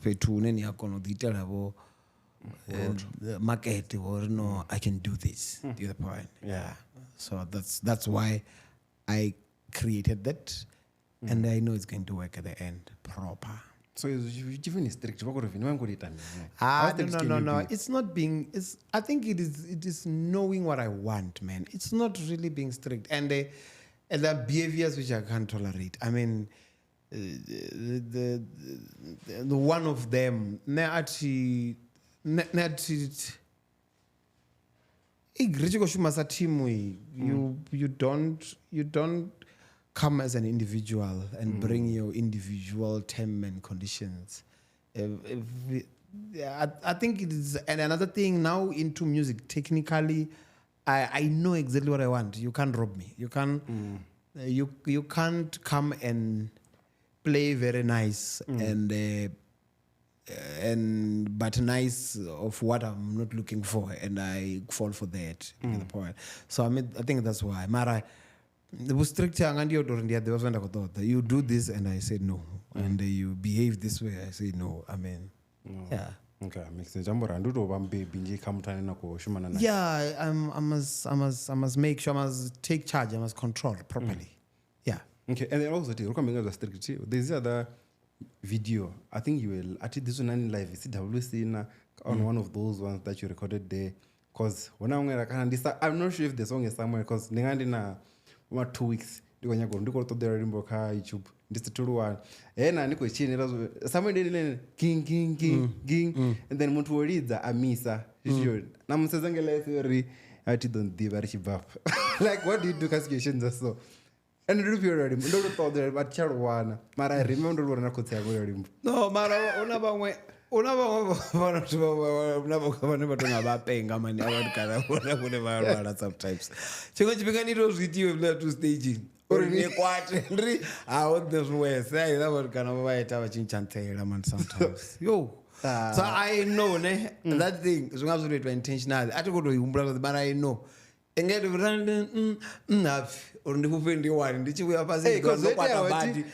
S2: petu neni yakona kuitela vo market or no I can do this. Do you the point? Yeah. So that's why I created that and I know it's going to work at the end proper.
S1: So you've given strict.
S2: No. It's not being. I think it is knowing what I want, man. It's not really being strict, and the behaviors which I can't tolerate. I mean, the one of them. You don't come as an individual and bring your individual term and conditions. I think it is, and another thing now into music, technically, I know exactly what I want. You can't rob me. You can't, you can't come and play very nice but nice of what I'm not looking for, and I fall for that. The point. So I think that's why. Mara, the strict you do this and I say no, and you behave this way I say no. I mean, yeah.
S1: Okay, makes sense. Yeah,
S2: I must make sure, I must take charge, I must control properly. Yeah.
S1: Okay, and then also there's other video. I think you will this one in live. CWC on one of those ones that you recorded there. Cause when I'm not sure if the song is somewhere. Cause 2 weeks ndiko todera rimbo ka YouTube ndisitulwa niko chini razo somewhere king and then muntu olidza amisa na musezangela theory ati don't diva richibap like what do you do situations so and do period ndo todera but charwana mara remember ndo na kotsi yako rimbo
S2: no mara una bamwe vapenga mani avatukana ona kune varwara sometimes chimwe chipinga nito zvitiwe vila to staging uri nekwate ndiri haodneswese aida vatukana vavaita vachinchantera man sometimes yo so I know that thing zvinga zvinoitwa intentionally atikotoiumbura kuti but I know engeti nafi uri ndikupe ndiwani ndichiuya pasikwatavati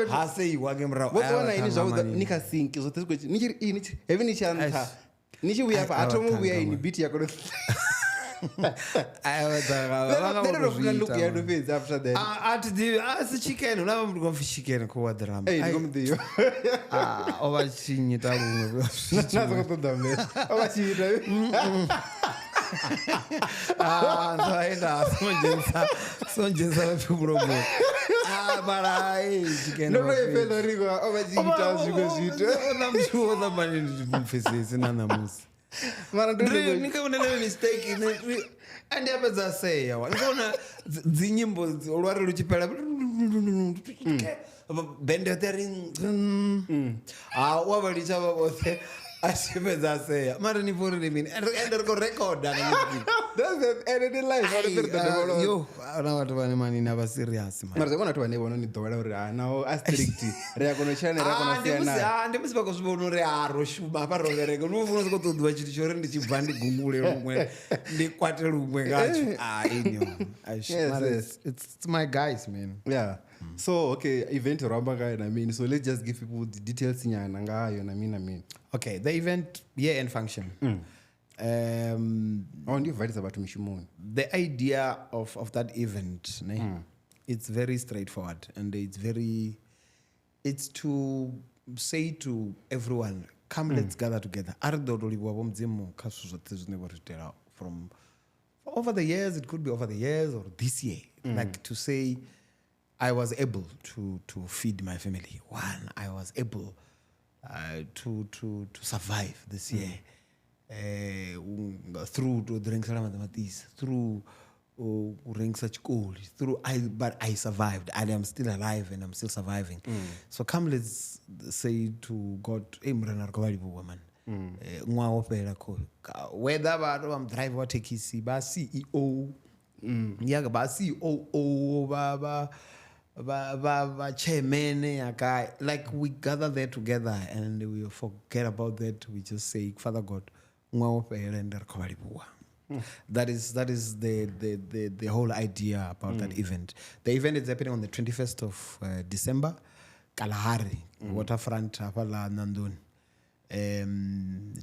S2: haseiwa ngemuraona
S1: ini zvauza nikasinki zotesikuti nichiri ini hevi nichanta nichiuya pa atomubuya ini biti yako
S2: asi chicken unava mndu kofi chicken kowadhiramba ovachinyita rumwe sonjenza vapimuromo maraaichikenamchuoza manindimupfesese nanamusi nikaoneleve mistake andiapedza seya nikaona dzinyimbo olwari ruchipera bendeteri wavalichava vose achipedza seya mari niporiremini enderiko rekoda yo ana vatu vane manini avasiriasi
S1: marizakona tu vanevona nidhowera uri nawo astrict reakonochana reakonosiyana
S2: ndimusipa kuzvivona uri haro shuma parovereke unofunasa kutodziva chiti chori ndichibva ndigungule rumwe ndikwate rumwe kacho it's my guys man.
S1: Yeah. So okay, event ramba ngayo I mean, so let's just give people the details nyana ngayo I mean.
S2: Okay, the event year-end function.
S1: The
S2: idea of that event, it's very straightforward and it's to say to everyone, come let's gather together. From over the years, it could be over the years or this year, like to say I was able to feed my family. One, I was able to survive this year through to drink mathematics, through ring such goals, but I survived and I'm still alive and I'm still surviving. So come let's say to God, woman. Whether I'm driver or Taki, ba CEO, ba COO, ba chairman, like we gather there together and we forget about that. We just say, Father God, that is the whole idea about that event. The event is happening on the 21st of December, Kalahari, waterfront, Apala, Nandun.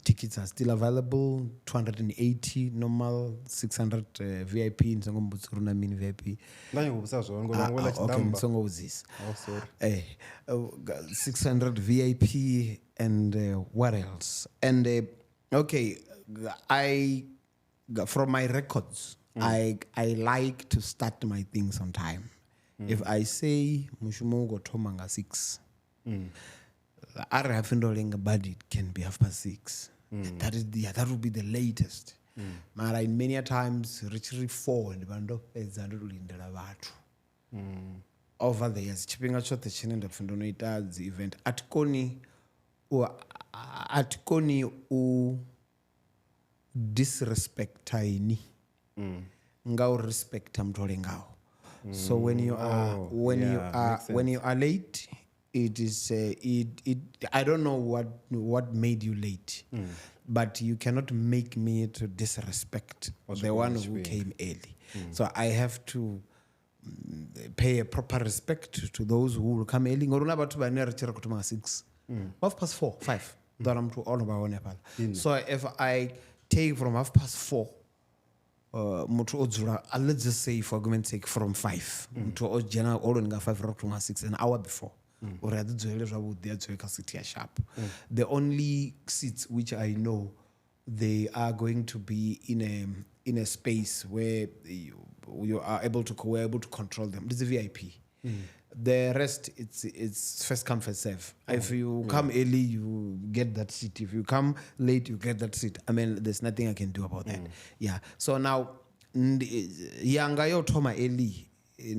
S2: Tickets are still available, 280 normal, 600 VIP, Nsongombutsuruna mini VIP. Okay, Nsongozis.
S1: Oh, sorry.
S2: 600 VIP and what else? And okay, from my records, I like to start my things on time. If I say Mushumongo Tomanga 6, but it can be 6:30. That would be the latest. Mara in many times reach 4 and bando over the years. Chipping a shot the chin of the event at Koni u disrespect tiny. Ngao respect amtolengao. So when you are late, it is I don't know what made you late, but you cannot make me to disrespect the one who came early. So I have to pay a proper respect to those who will come early. 6, 4:30, 5. So if I take from 4:30, let's just say for argument's sake from 5 to all 5 6 an hour before. The only seats which I know they are going to be in a space where you are able to control them. This is a VIP. The rest it's first come first serve. If you come early, you get that seat. If you come late, you get that seat. I mean, there's nothing I can do about that. Yeah. So now yanga yo thoma early. I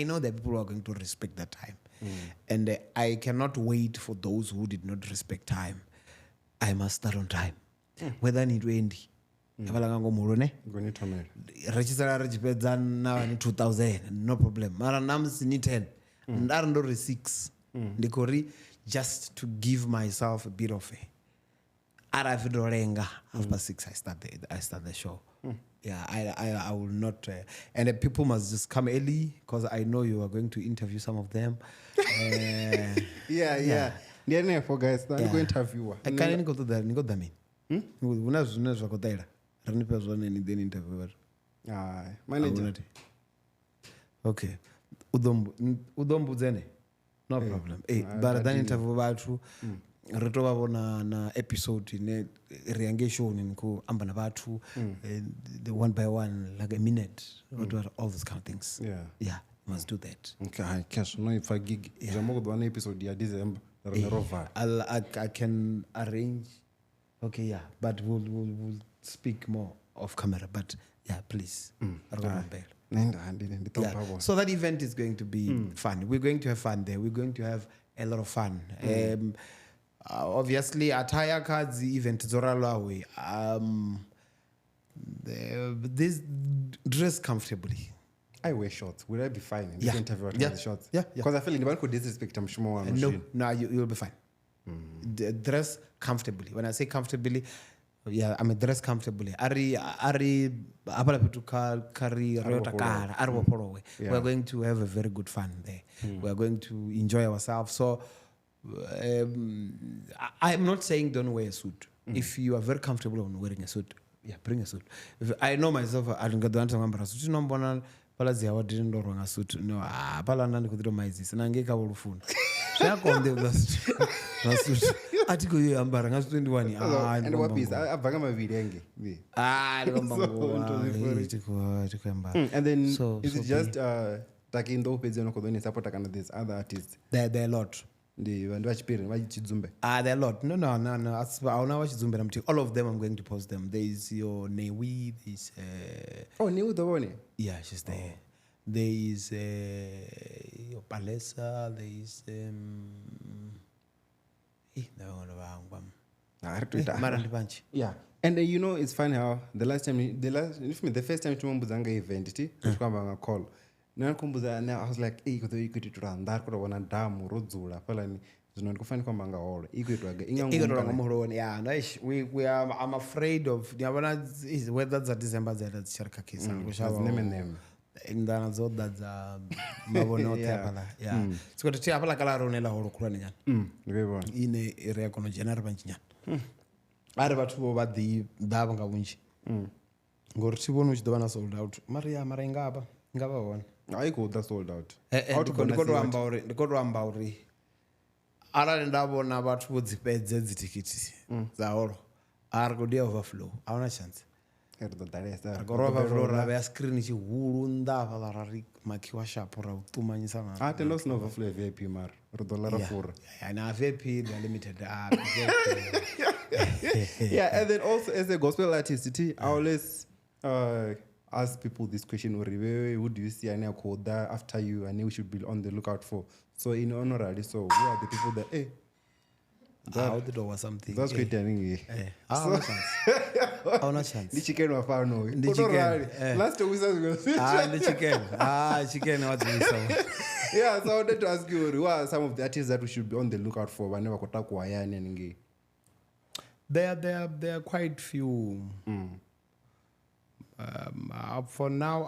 S2: know that people are going to respect that time. And I cannot wait for those who did not respect time. I must start on time. Whether I need to end. Register 2000, no problem. Maranams need 10. And 6. Just to give myself a bit of after 6 I start the show. Yeah, I will not. And the people must just come early because I know you are going to interview some of them.
S1: Yeah. For guys, I'm going to interview.
S2: I can't go to that. You got that mean? Manager. Okay. Udombu zene. No problem. But then interview about retova na episode in Riange show ninku amba na batu the one by one like a minute all those kind of things. Yeah, must do that.
S1: Okay, I cash no if I gig jamogo one episode ya December
S2: I can arrange. Okay, yeah, but we'll speak more off camera, but yeah, please. So that event is going to be fun. We're going to have fun there. We're going to have a lot of fun. Obviously, attire cards, the event Zoralawe. This dress comfortably.
S1: I wear shorts. Will I be fine in this interview?
S2: Yeah.
S1: Shorts.
S2: Yeah.
S1: Because I feel like could disrespect I'm sure.
S2: No, you'll be fine. Dress comfortably. When I say comfortably, yeah, I mean dress comfortably. Ari apala to carry We're going to have a very good fun there. We're going to enjoy ourselves. So I'm not saying don't wear a suit. If you are very comfortable on wearing a suit, yeah, bring a suit. If I know myself, I don't get the answer. Suit no bona palazia what didn't know a suit. No, pala nani kudiro maizis. Nangeka ulufuna. Article you ambara ngas 21.
S1: And what piece? Avaga ma videnge. And then so, is it just Takie Ndou pezeno kodoni support kana this other artists?
S2: There are a lot.
S1: The Vandwachpiri, Chizumbe.
S2: There are a lot. No. I don't know what Chizumbe. All of them I'm going to post them. There is your Newi, there is
S1: Newi the one.
S2: Yeah, she's there. There is your Palesa, there is
S1: yeah. And you know it's funny how the first time to Mbuzanga event call ndinokumbudza I was like ikuitotora ndari kutovona dhamu rodzula palani zvino ndikufanira kwamba angahora ikuitwaga
S2: ingatoranga muhoroni I'm afraid of ndiyavona weather dzadecember dzaita dzicharikakisa
S1: ndikushavanemene
S2: ndana dzodadza mavone otapala sikoti ti apala kala ronela horo khulwane nyana
S1: ndikuivona
S2: ine area kono jena ri vanji nyana ari vathu vo vadava nga vunji ngori tivona uchidova na sold out mara ingava hona
S1: aikuda sold out
S2: ndikotoamba uri arali ndavona vathu vodzipedze dzitikiti dza horo ari kudia overflow hauna chance overflow rave ya screen chihulu ndava larari makiwa shapo ra utumanyisa na
S1: tenda usina overflow VIP mara ridola rafura
S2: na VIP the limited
S1: yeah. And then also as a gospel artist I always ask people this question, who do you see after you and we should be on the lookout for? So in honorary, so who are the people that
S2: how the door was something
S1: that's great anyway.
S2: How no chance
S1: the chicken wa fano
S2: the chicken
S1: last week was
S2: the chicken what we saw.
S1: Yeah, so I wanted to ask you, who are some of the artists that we should be on the lookout for whenever kotakwa yani ningi?
S2: There are quite few. For now,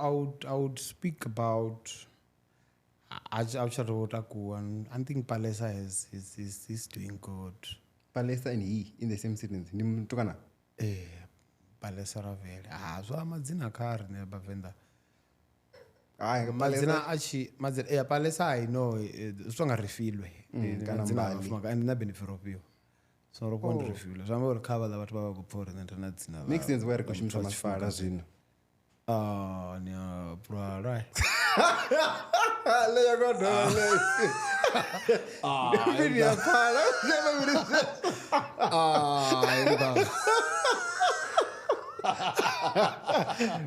S2: I would speak about Acharotaku, and I think Palesa is doing good.
S1: Palesa in the same sentence. Nimtukana.
S2: Palesa raveli. So amadzina kari nebavenda.
S1: Palesa
S2: achi madzina Palesa I know stonga refilwe.
S1: Kana mbali.
S2: And na benefit so ro kon refilwe. Zama uri cover la vatu baba kupora na dzina.
S1: Makes sense where kushimisa Masipala zvino.
S2: Nya bro right.
S1: Leya kodwa le. Ndiphi yaphala.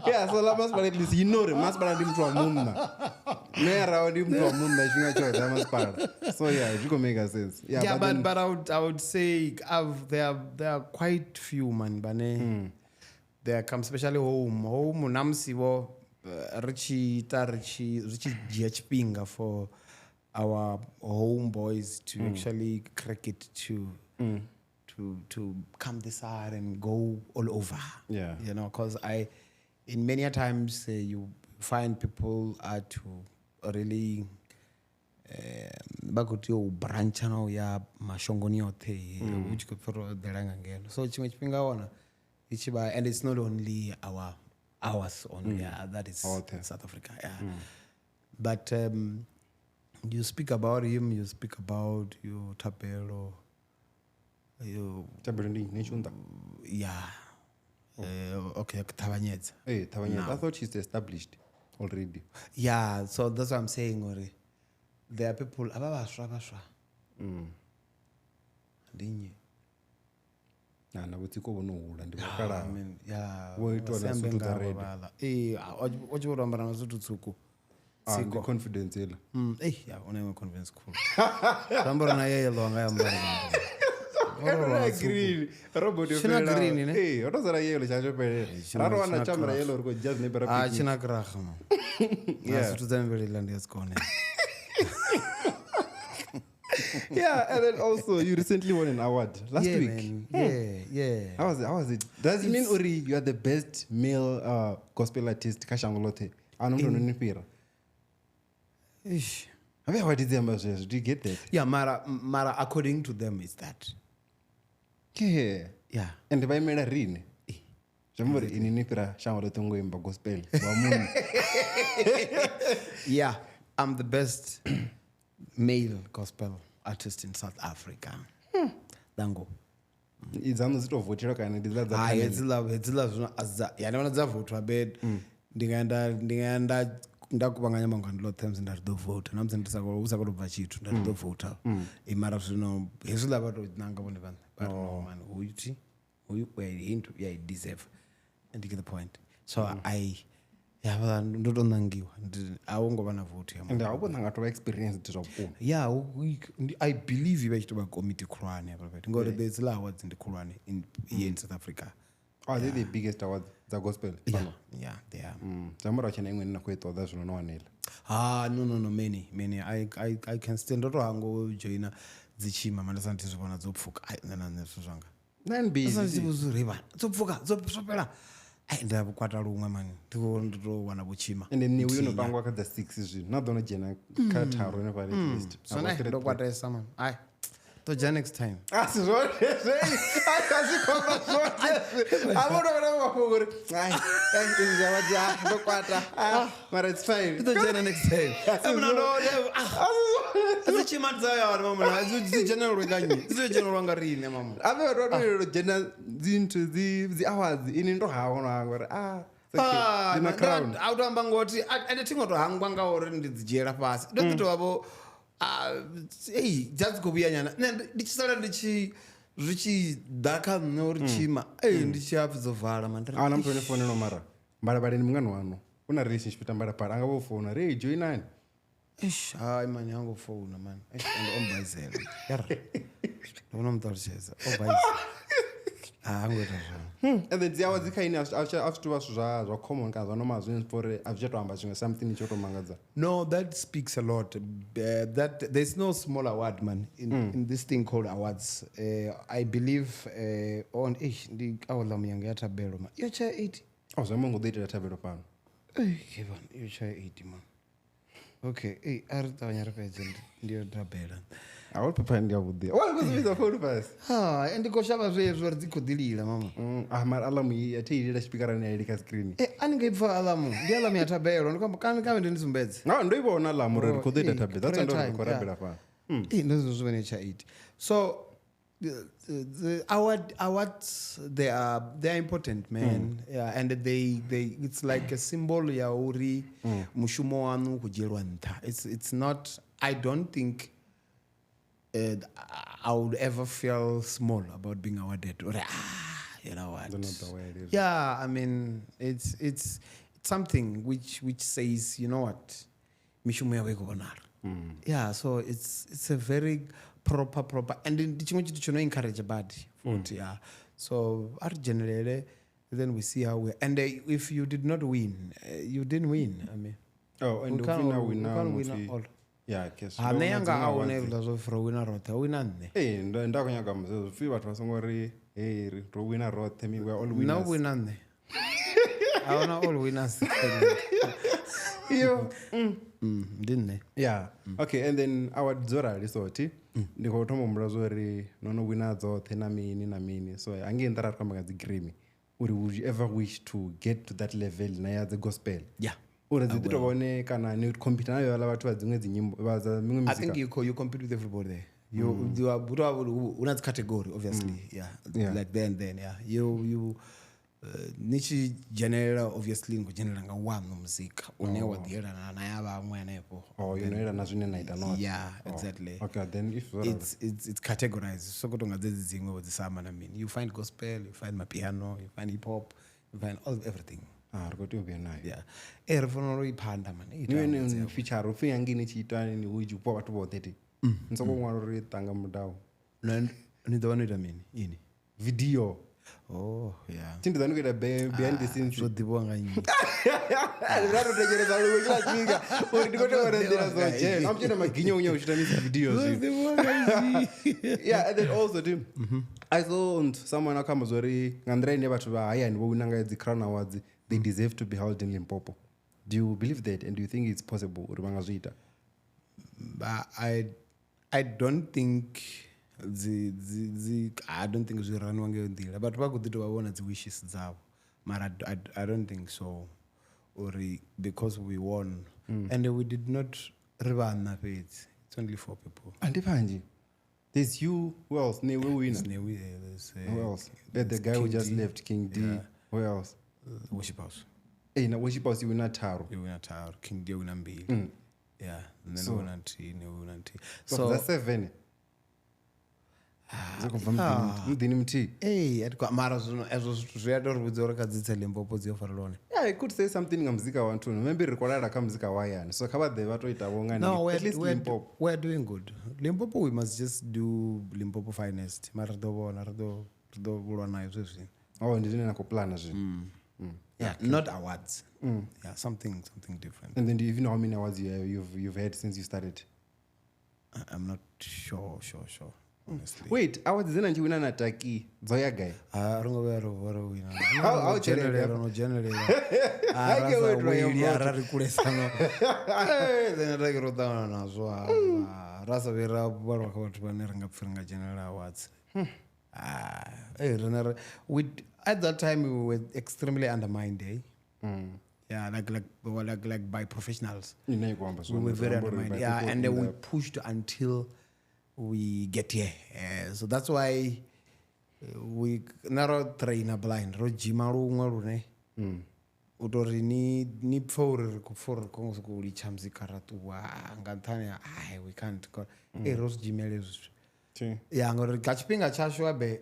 S1: Yeah, so la Masipala at least Masipala ndi mtu wa munna. Mera ndi mtu wa munna chinga choda Masipala. So yeah, it could make sense.
S2: Yeah, but I would say there are quite few man bane. There come especially home namsivo richi chipinga for our homeboys to actually crack it to come this side and go all over.
S1: Yeah,
S2: you know, because in many times you find people are to really bakuti branch now ya mashongoni yote which could for the again. So chimwe chipinga ona ichiba, and it's not only ours only. That is South Africa. But you speak about him, you speak about you Tapelo, you
S1: Tabelendi nechunda.
S2: Okay, Tavanyedza.
S1: Tavanyedza. I thought she's established already.
S2: Yeah, so that's what I'm saying already. There are people abashwa. Dinye.
S1: Nakuti ko bonohula ndibakala.
S2: Woitwa na sutu za red. Ochivoramba na sutu tsuku.
S1: Siko confidence ela.
S2: Una confidence cool. Sambora na yellow anga yambara.
S1: Green. Robot yo.
S2: China green ne?
S1: Otozara yellow chacho pele. Raro wana chamra yellow riko just ne para.
S2: China kraha. Yeah. Sutu za mbele land is gone.
S1: Yeah, and then also you recently won an award last week.
S2: Man. Yeah.
S1: How was it? Does it mean Uri you are the best male gospel artist kashangolote? Anonipira.
S2: Ish.
S1: What did they do you get that?
S2: Yeah, Mara according to them is that.
S1: Yeah. And by made a ring. Jamuri ininipira shangolote ngoimba gospel.
S2: Yeah, I'm the best male gospel artist in South Africa. Dango.
S1: Izano zitovotera kana ndizadza.
S2: Hedzila yana dzavotwa bed. Ndingaenda ndakuvanganya mangandlo times ndadovota. Namse ndisakubva chitu ndadovota. Imara zvino hezvila vato nanga vone vanhu. But no man, I deserve. And you get the point. So ndotonangiwa aungova na vote
S1: and aubona ngatova experience dzakukona.
S2: Yeah, I believe you vachitoba committee khulwane apa ngori there's la awards in the khulwane in South Africa.
S1: Are they the biggest awards the gospel?
S2: Yeah, they are.
S1: Jamora chena imwe nina kuitoda zvino nowanela.
S2: No, many. I can stand ndo hango joina dzichima mandasa ndizvona dzopfuka. Nana nezvo zvanga.
S1: Nine busy.
S2: Sasa ndibuzuriva. Dzopfuka, dzopera. Ndakwata lumwe man. Ndiko wana buchima.
S1: And then you know pangwa ka the 6 zvino. Not dona jena kataro ne pale list.
S2: So na ndokwata esa man. Ai. To next time.
S1: Asizvone akazikomba zvose. Amona kana mafogori. Ai, izvi zvavaja ndokwata. But it's fine.
S2: To next time. Amuna ndo. Azichima dzayo mama. Azichena rwekanyi. Azichena rwangarini mama.
S1: Ave ro jena zinto zi awards ini ndo haona ngori
S2: ndina crown autamba ngoti ande tingotohangwa ngauri ndidzijera pasi ndototova just kubuya nyana ndichisala zvichidhaka norichima ndichiapizovhara
S1: ana mtu ane foni nomara mbarabara ni mungano wano una relationship tambarabara angavofona rei joinani
S2: hayi mani angofona mani ombazela ndona mutarucheza ombazela angoita zvavo
S1: and then dziawa dzikaini azvitova zvacommon kana zvanomazvini for azvichatohamba zvimwe something ichotomangadza.
S2: No, that speaks a lot. That there's no small award man in this thing called awards. I believe on awala muyanga yatabelo man yocha 80
S1: zvamongodoitira tabelo pano
S2: given yocha 80 man. Okay ari tavanyari pedze ndiyo tabela
S1: auri papa ndiyakudhiya waikuziviza foni pasi
S2: ndikoshava zvezvo ridzikodhilira mama
S1: mari alamu yateirira chipikara neyairika screen
S2: anenge ibva alamu ndi alamu yatabelo ndikamba ndindizumbedze
S1: ndoivaona alamu rerikodoita tabelo dzatsandokorabira pano
S2: ndozvozvonecha 8 so the awards they are important man. Yeah, and they it's like a symbol ya uri mushumo wanu kujerwa ntha. It's not, I don't think I would ever feel small about being awarded or you know what,
S1: not the way it is.
S2: Yeah, I mean it's something which says, you know what, mishumo yawe kubonar. Yeah, so it's a very proper and chimwe chitu chono encourage bad food. Yeah, so our generally then we see how we, and if you did not win, you didn't win. I mean,
S1: and we can't win all. Yeah, guess
S2: aneyanga aone lazo for winner rothe wina nne
S1: ndakunyaga mzezo fi vathu vasongori hey ro winner rothe we are all winners.
S2: No winner nne aona all winners
S1: yo
S2: didn't.
S1: Yeah. Okay, and then our dzora risoti ndikothoma murazo ri nono winner dzothe na mini so angeendara kwamba dzi Grammy would you ever wish to get to that level na ya the gospel?
S2: Yeah.
S1: Or is it one kana ni compete nayo ala vatu vadzimwe dzinyimbo vaza mimwe music?
S2: I think you compete with everybody there. You are una category obviously. Yeah. Like then yeah. You nichi general obviously ngo general nga wano muzika une wadhiera na yaba amwe nepo.
S1: You know na zwine naita not.
S2: Yeah, exactly.
S1: Okay, then if
S2: it's categorized. So kutonga dzedzi dzimwe wodzisama na mini. You find gospel, you find mapiano, you find hip hop, you find everything. Yeah. Erfono ipanda man.
S1: Niwe feature Rofhi yangini chiita ni ujupo watu botheti. Nsoko ngwaro ri tanga Mudau.
S2: Ni the one with me ini.
S1: Video.
S2: Oh, yeah.
S1: Tindi danu kuita behind the scenes.
S2: So dibonga nyi.
S1: Raro tegereza uri kila kinga. Uri dikote orendera so je. Amchena maginyo unya ushita misi videos. Yeah, and then also too. I saw someone akama zori ngandrai ne bathu ba haya ni winanga the Crown Awards. They deserve to be held in Limpopo. Do you believe that, and do you think it's possible?
S2: I don't think I don't think we run one deal. But what could do? I want the wishes zao. I don't think so. Or because we won, and we did not run that page. It's only 4 people.
S1: And if there's you. Who else? Who else? The guy who just left, King D. Yeah. Who else?
S2: Worship House.
S1: Hey, na Worship House you win a tower.
S2: King D win mbili. Yeah, and then win anti.
S1: So that's 7. Mdini mti.
S2: Hey, atikwa mara zono ezo zviadoro budzora kadzitsa Limpopo dzio faralone.
S1: Yeah, I could say something ngamzika wantu. Maybe recorder kamzika wayani. So kaba they watoita wonga
S2: no,
S1: at least Limpopo.
S2: We're doing good. Limpopo we must just do Limpopo finest. Mara do bulwa nayo zvezvi.
S1: Oh, ndine nakuplana zvinhu.
S2: Yeah, not awards. Yeah, something different.
S1: And then do you even know how many awards you've had since you started?
S2: I'm not sure, honestly.
S1: Wait, awards zina nchiwina na Taki Zoya guy.
S2: How generally. Arari kulesano. Then I wrote down as well. Rasa vera barwa kwatu baneranga pfiringa general awards. At that time we were extremely undermined, Yeah, like by professionals. We were very undermined. Yeah, and then we pushed until we get here. So that's why we never train a blind. Rojimaru ngwarune. Utori ni for kongosukuli chamzi karatu wa ngantanya. We can't go. Ros jimeles. Yeah, ngori kachipinga chashwa be.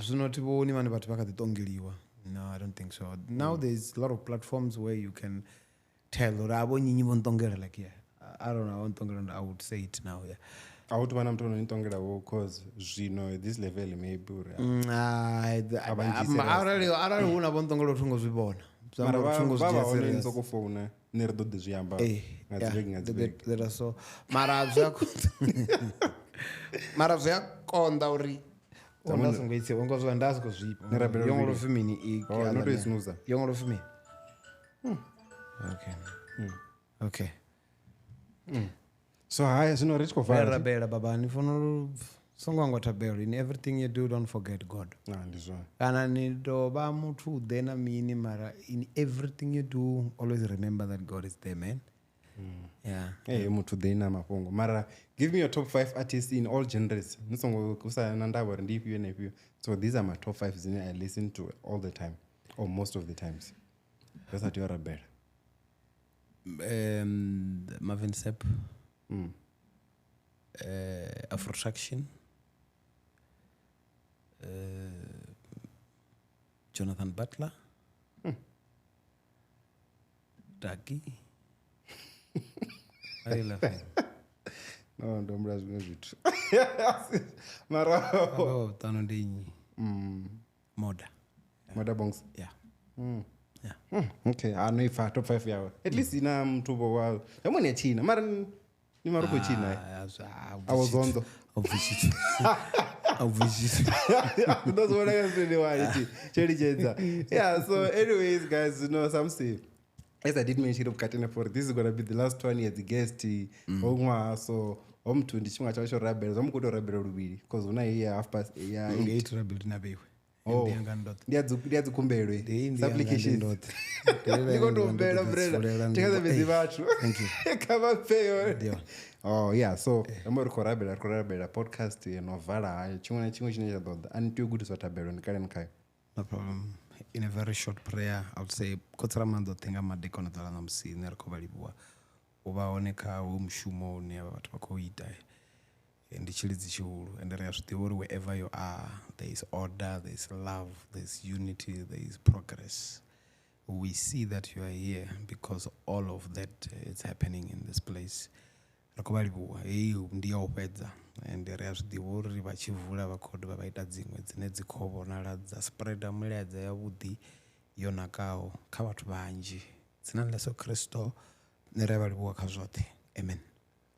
S2: Zvinotiboni vanhu vati vakatitongeriwa. No, I don't think so. Now there's a lot of platforms where you can tell abo nyinyi vontongera like yeah. I don't know, I would say it now, yeah.
S1: I would want to nitongera because zvino this level maybe.
S2: Arali una vontongera utungo zvibona.
S1: Nzokufona neredo dziyamba.
S2: There are so mara konda uri ndazongoitse wangozwa ndazikuzvipa yongolo fumini
S1: notoisinuza
S2: yongolo fumini okay
S1: so haya zvino richkovara
S2: bela baba ndifuna songwangwa tabelo in everything you do don't forget God
S1: ndizvo
S2: kana nitova muthu udena mini mara in everything you do always remember that God is there, man. Yeah.
S1: Hey, muthu udena mapongo mara give me your top 5 artists in all genres. Nisongokusana ndavo ndipiwe nepiwe. So these are my top 5 zine I listen to all the time or most of the times. That's what you are better.
S2: Marvin Sepp. Afrotraction. Jonathan Butler. Taki. I love him.
S1: No, don't brush me. Mara.
S2: Tano ndinyi. Moda.
S1: Moda bongs.
S2: Yeah.
S1: Yeah. Okay, I know if I top 5 yawe. At least ina mtubo wa. Yamwe ni China. Mara ni maruko China. I was on the
S2: visit.
S1: That's what I was saying. Cherry Jenza. Yeah, so anyways, guys, you know, some say as I did mention of Katene for this is gonna be the last one as the guest. So to ndichimwa chacho rabel zamukoto rabel rubiri because una here half past yeah
S2: 8 rabel nabewe.
S1: Oh, ndiadzi kumbelwe application ndikotombela brother tikaza bezi vathu kama peyo. Oh yeah, so amori korabela podcast enovala chimwe chine chadoda anti good swatabelo ndikale nkai.
S2: No problem. In a very short prayer, I would say kotsramando tenga madekona dala namsi nerkovaliwa uvaoneka umshumo ne abantu bakoita ndichilidzi chihulu and there is wherever you are there is order, there is love, there is unity, there is progress. We see that you are here because all of that is happening in this place. Rakovaliwa ndiyo opedza and there is vachivula vakodo vavaita dzimwe dzine dzikovo naladza spreada muledza yavudi yonakawo kha vathu vanji dzina la Yesu Kristo nerevaliwa kha zvote. Amen.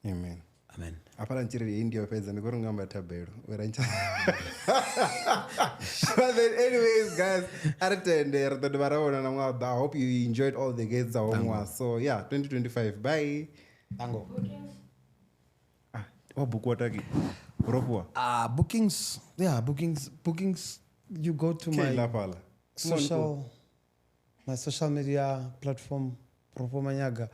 S1: Amen.
S2: Amen.
S1: Apara nchiri india opedza ndikorungamba tabelo werancha. But then anyways guys, aratende varaona namwaba. I hope you enjoyed all the guests awomwa. So yeah, 2025 bye.
S2: Tango.
S1: What book what Taki? Rofhiwa.
S2: Bookings. Yeah, bookings. You go to my social media platform, Rofhiwa Manyaga.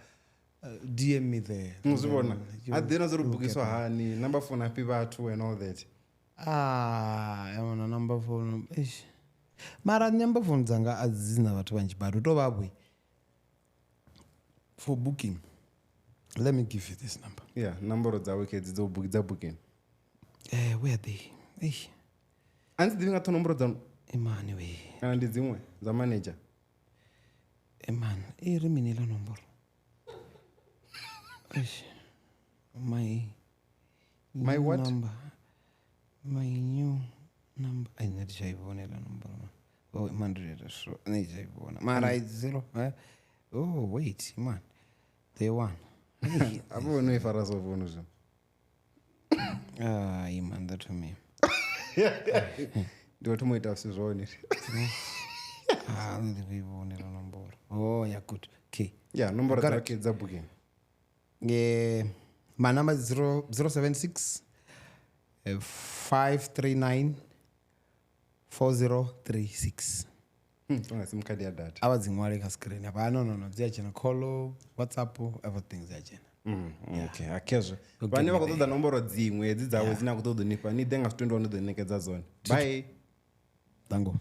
S2: DM me there.
S1: Muzibona. Adena zoro bookiswa hani, number phone api vatu and all that.
S2: I want a number phone. Mara number phone zanga azina vatu vanji bado to babwe. For booking. Let me give you this number.
S1: Yeah, number of the wickets do book the booking.
S2: Where are they?
S1: And the other number of them.
S2: Emmanuel.
S1: And it's the manager.
S2: Man, eliminate a number. My
S1: what?
S2: Number. My new number. I need to say one number. Oh man, so mara it's 0. Oh wait, man. They won.
S1: Abo unoifara sovuno zvino.
S2: Man, that to me.
S1: Ndio tumoita usizvone.
S2: Ndivibonera nomboro. Oh yeah, good. Okay.
S1: Yeah, nomboro dzake dzabooking.
S2: My number is 076 539 4036.
S1: Simukadi ya data.
S2: Avadzimware kascreen apa no dziachena call WhatsApp everything dziachena.
S1: Okay, akezvo. Vane vakutoda nomboro dzimwe dzavo dzina kutodonipa ni denga 21 donekedza zone. Bye.
S2: Tango.